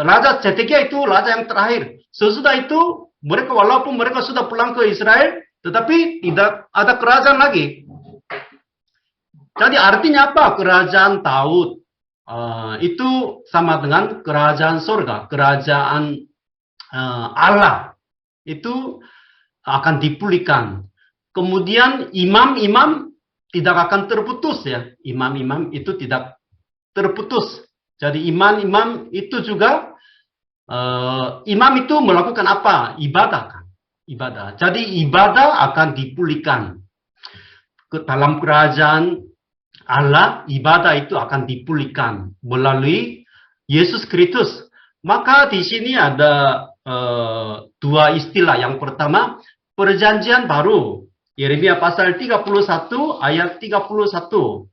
Raja Zedekia itu raja yang terakhir. Sesudah itu mereka walaupun mereka sudah pulang ke Israel, tetapi tidak ada kerajaan lagi. Jadi artinya apa? Kerajaan Daud itu sama dengan kerajaan surga, kerajaan Allah itu akan dipulihkan. Kemudian imam-imam tidak akan terputus ya. Imam-imam itu tidak terputus. Jadi imam-imam itu juga imam itu melakukan apa? Ibadah kan. Ibadah. Jadi ibadah akan dipulihkan. Ke dalam kerajaan Allah, ibadah itu akan dipulihkan melalui Yesus Kristus. Maka di sini ada 2 istilah. Yang pertama, perjanjian baru. Yeremia pasal 31 ayat 31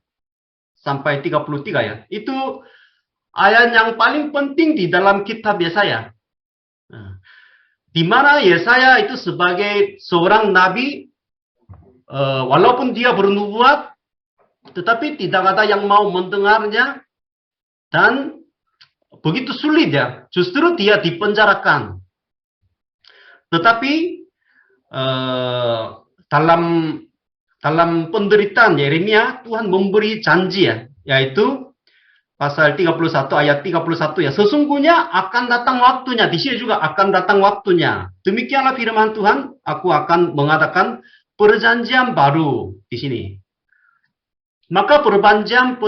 sampai 33 ya. Itu ayat yang paling penting di dalam kitab Yesaya. Di mana Yesaya itu sebagai seorang nabi, walaupun dia bernubuat, tetapi tidak ada yang mau mendengarnya, dan begitu sulit ya. Justru dia dipenjarakan. Tetapi dalam penderitaan Yeremia, Tuhan memberi janji ya, yaitu pasal 31 ayat 31 ya. Sesungguhnya akan datang waktunya. Di sini juga akan datang waktunya. Demikianlah firman Tuhan, aku akan mengadakan perjanjian baru di sini. Maka perjanjian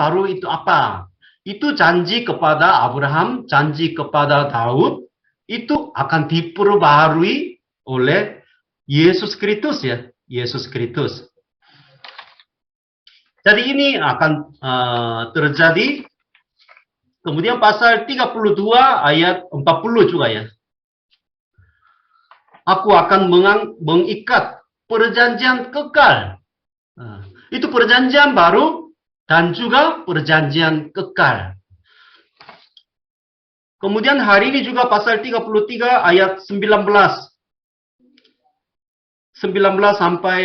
baru itu apa? Itu janji kepada Abraham, janji kepada Daud, itu akan diperbaharui oleh Yesus Kristus ya, Yesus Kristus. Jadi ini akan terjadi. Kemudian pasal 32 ayat 40 juga ya. Aku akan mengikat perjanjian kekal. Itu perjanjian baru dan juga perjanjian kekal. Kemudian hari ini juga pasal 33 ayat 19 sampai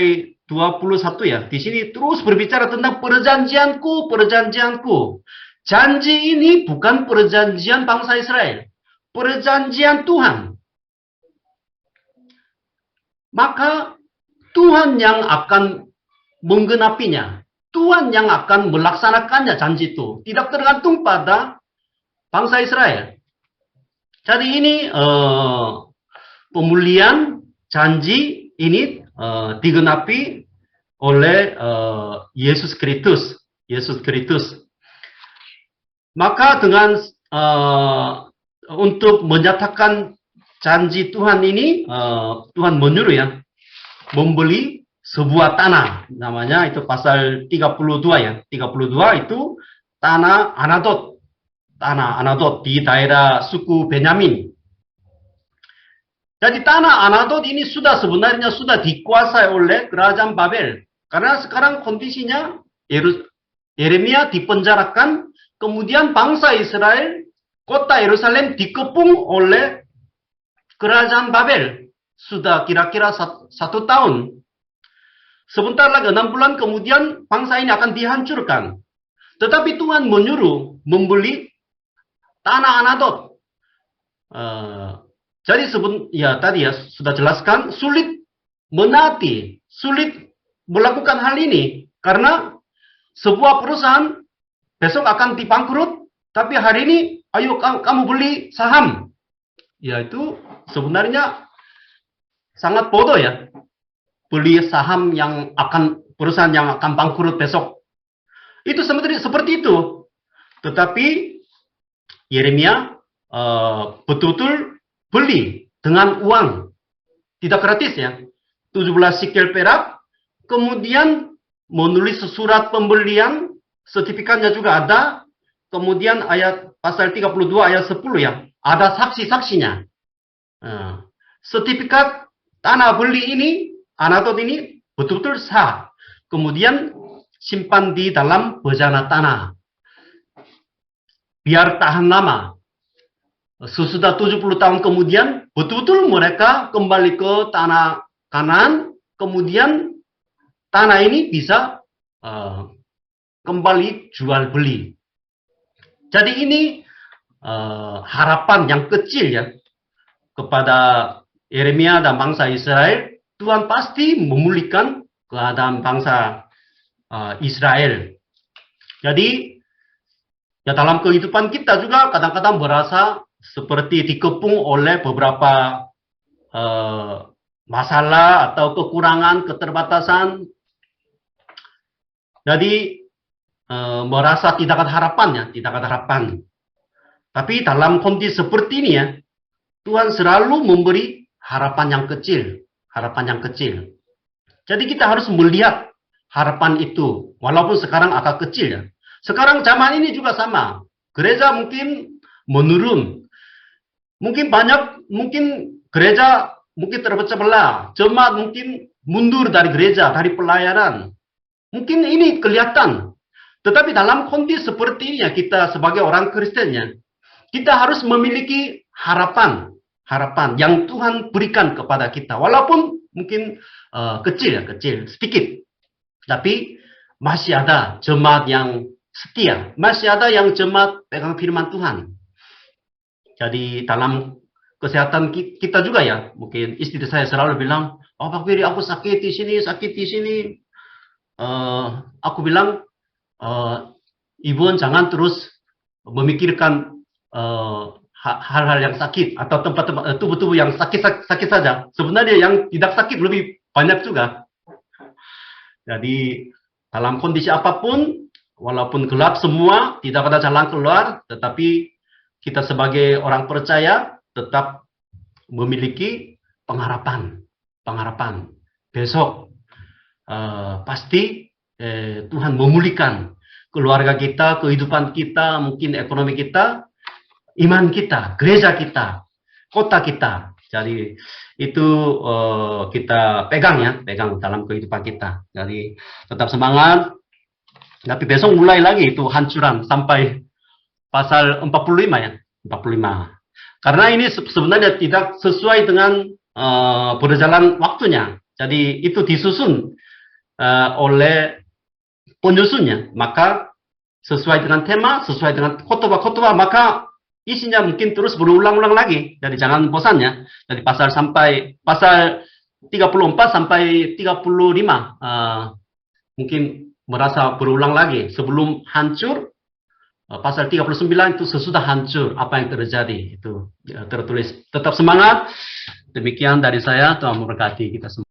21 ya. Di sini terus berbicara tentang perjanjianku, perjanjianku. Janji ini bukan perjanjian bangsa Israel. Perjanjian Tuhan. Maka Tuhan yang akan menggenapinya. Tuhan yang akan melaksanakannya janji itu. Tidak tergantung pada bangsa Israel. Jadi ini pemulihan janji ini digenapi oleh Yesus Kristus. Yesus Kristus. Maka dengan untuk menyatakan janji Tuhan ini, Tuhan menyuruh ya, membeli sebuah tanah, namanya itu pasal 32 ya, 32 itu tanah Anadot di daerah suku Benyamin. Jadi tanah Anadot ini sebenarnya sudah dikuasai oleh kerajaan Babel. Karena sekarang kondisinya Yeremia dipenjarakan, kemudian bangsa Israel, kota Yerusalem dikepung oleh kerajaan Babel. Sudah kira-kira satu tahun. Sebentar lagi 6 bulan kemudian bangsa ini akan dihancurkan. Tetapi Tuhan menyuruh membeli tanah Anadot. Jadi tadi ya sudah jelaskan, sulit menaati, sulit melakukan hal ini karena sebuah perusahaan besok akan dibangkrut, tapi hari ini ayo kamu beli saham. Ya itu sebenarnya sangat bodoh ya. Beli saham perusahaan yang akan bangkrut besok. Itu seperti itu. Tetapi Yeremia betul-betul beli dengan uang. Tidak gratis ya. 17 sikel perak. Kemudian menulis surat pembelian. Sertifikatnya juga ada. Kemudian pasal 32 ayat 10 ya. Ada saksi-saksinya. Sertifikat tanah beli ini, Anadot ini betul-betul sah. Kemudian simpan di dalam bejana tanah. Biar tahan lama. Sesudah 70 tahun kemudian, betul-betul mereka kembali ke tanah Kanaan. Kemudian tanah ini bisa kembali jual beli. Jadi ini harapan yang kecil ya kepada Yeremia dan bangsa Israel. Tuhan pasti memulihkan keadaan bangsa Israel. Jadi ya dalam kehidupan kita juga kadang-kadang merasa seperti dikepung oleh beberapa masalah atau kekurangan, keterbatasan. Jadi merasa tidak ada harapan ya, tidak ada harapan. Tapi dalam kondisi seperti ini ya, Tuhan selalu memberi harapan yang kecil, harapan yang kecil. Jadi kita harus melihat harapan itu, walaupun sekarang agak kecil ya. Sekarang zaman ini juga sama. Gereja mungkin menurun. Mungkin gereja mungkin terpecah belah. Jemaat mungkin mundur dari gereja, dari pelayanan. Mungkin ini kelihatan. Tetapi dalam kondisi seperti ini ya, kita sebagai orang Kristennya, kita harus memiliki harapan. Harapan yang Tuhan berikan kepada kita. Walaupun mungkin kecil ya, kecil, sedikit. Tapi masih ada jemaat yang setia. Masih ada yang jemaat pegang firman Tuhan. Jadi dalam kesehatan kita juga ya, mungkin istri saya selalu bilang, oh Pak Wiri, aku sakit di sini. Aku bilang, Ibu jangan terus memikirkan hal-hal yang sakit atau tempat-tempat tubuh-tubuh yang sakit saja. Sebenarnya yang tidak sakit lebih banyak juga. Jadi dalam kondisi apapun, walaupun gelap semua, tidak ada jalan keluar, tetapi kita sebagai orang percaya tetap memiliki pengharapan. Besok pasti Tuhan memulihkan keluarga kita, kehidupan kita, mungkin ekonomi kita, iman kita, gereja kita, kota kita. Jadi itu kita pegang dalam kehidupan kita. Jadi tetap semangat. Tapi besok mulai lagi itu hancuran sampai pasal 45 ya, 45. Karena ini sebenarnya tidak sesuai dengan berjalan waktunya. Jadi itu disusun oleh penyusunnya. Maka sesuai dengan tema, sesuai dengan khotbah-khotbah, maka isinya mungkin terus berulang-ulang lagi. Jadi jangan bosan ya. Dari pasal 34 sampai 35 mungkin merasa berulang lagi. Sebelum hancur, pasal 39 itu sesudah hancur apa yang terjadi. Itu tertulis. Tetap semangat. Demikian dari saya. Tuhan memberkati kita semua.